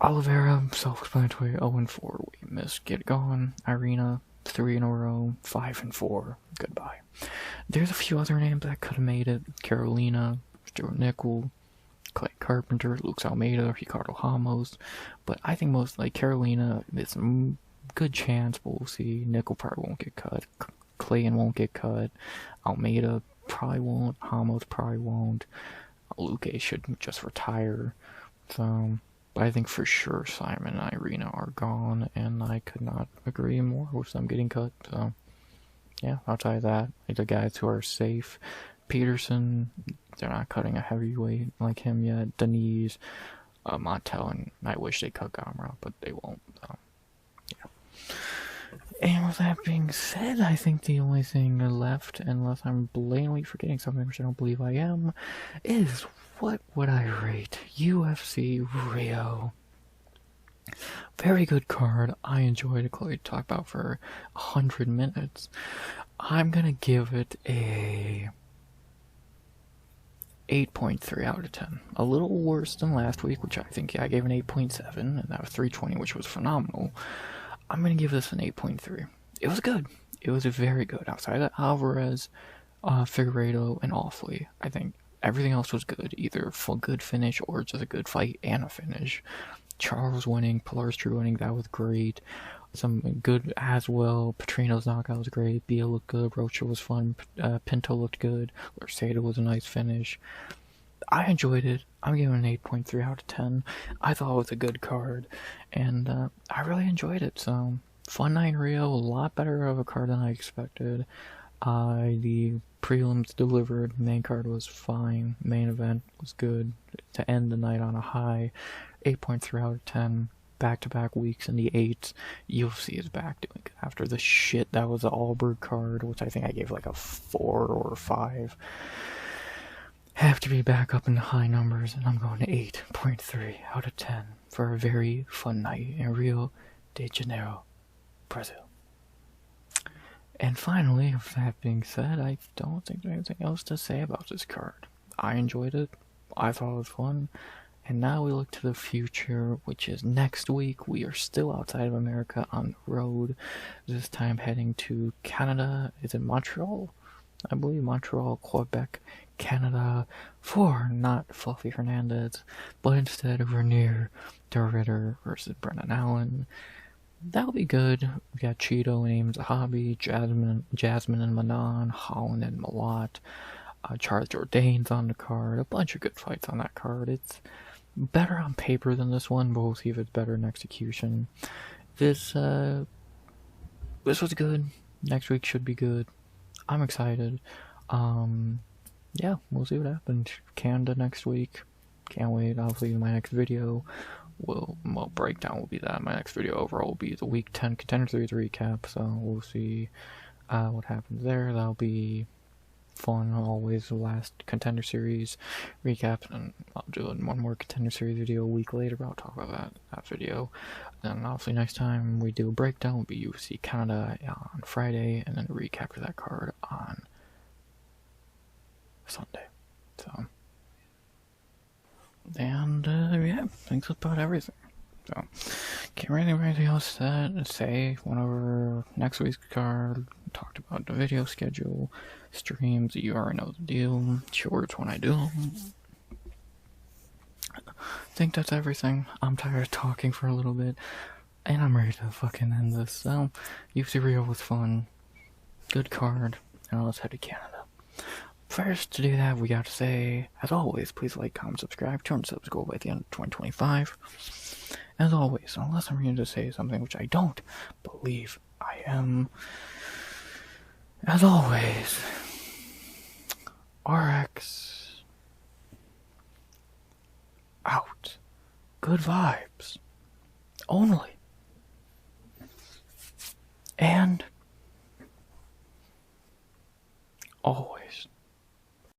A: Oliveira, self-explanatory, 0-4, we missed, get going. Irina, 3 in a row, 5-4, goodbye. There's a few other names that could have made it. Carolina, Stuart Nickel, Clay Carpenter, Luke Almeida, Ricardo Ramos, but I think most, like Carolina, it's a good chance, but we'll see. Nickel probably won't get cut, Clay won't get cut, Almeida probably won't, Ramos probably won't, Luke should just retire, so... But I think for sure Simon and Irina are gone, and I could not agree more with them getting cut. So, yeah, outside of that, the guys who are safe. Peterson, they're not cutting a heavyweight like him yet. Denise, Montel, and I wish they cut Gamera, but they won't. So, yeah. And with that being said, I think the only thing left, unless I'm blatantly forgetting something, which I don't believe I am, is what would I rate UFC Rio? Very good card. I enjoyed it. Chloe talked about for 100 minutes. I'm gonna give it a 8.3 out of 10. A little worse than last week, which I think I gave an 8.7, and that was 320, which was phenomenal. I'm gonna give this an 8.3. It was good. It was very good. Outside of Alvarez, Figueiredo, and Offley. I think everything else was good, either full good finish or just a good fight and a finish. Charles winning, Pilarstri winning, that was great. Some good as well. Petrino's knockout was great. Bia looked good. Rocha was fun. Pinto looked good. Mercedes was a nice finish. I enjoyed it. I'm giving it an 8.3 out of 10. I thought it was a good card, and I really enjoyed it. So, fun night in Rio, a lot better of a card than I expected. The prelims delivered. Main card was fine. Main event was good. To end the night on a high, 8.3 out of 10. Back-to-back weeks in the 8s. UFC is back doing it after the shit that was the Allberg card, which I think I gave like a 4 or a 5. Have to be back up in the high numbers, and I'm going to 8.3 out of 10 for a very fun night in Rio de Janeiro, Brazil. And finally, with that being said, I don't think there's anything else to say about this card. I enjoyed it. I thought it was fun. And now we look to the future, which is next week. We are still outside of America on the road. This time heading to Canada. Is it Montreal? I believe Montreal, Quebec, Canada, for not Fluffy Hernandez, but instead Vernier de Ritter versus Brennan Allen. That'll be good. We got Cheeto and Ames Hobby, Jasmine and Manon, Holland and Malott, Charles Jourdain's on the card. A bunch of good fights on that card. It's better on paper than this one, but we'll see if it's better in execution. This was good. Next week should be good. I'm excited. Yeah, we'll see what happens. Canada next week. Can't wait. Obviously, my next video breakdown will be that. My next video overall will be the Week 10 Contender Series recap, so we'll see what happens there. That'll be fun. Always the last Contender Series recap, and I'll do one more Contender Series video a week later, but I'll talk about that video. Then obviously next time we do a breakdown will be UFC Canada on Friday, and then a recap of that card on Sunday. So, and yeah, I think that's about everything. So, can't really have anything else to say. Went over next week's card, talked about the video schedule, streams. You already know the deal. Shorts when I do them. I think that's everything. I'm tired of talking for a little bit, and I'm ready to fucking end this. So, UFC Rio was fun. Good card. Now let's head to Canada. First, to do that, we got to say, as always, please like, comment, subscribe, 200 subs go by the end of 2025. As always, unless I'm here to say something which I don't believe I am, as always, RX out. Good vibes. Only. And always.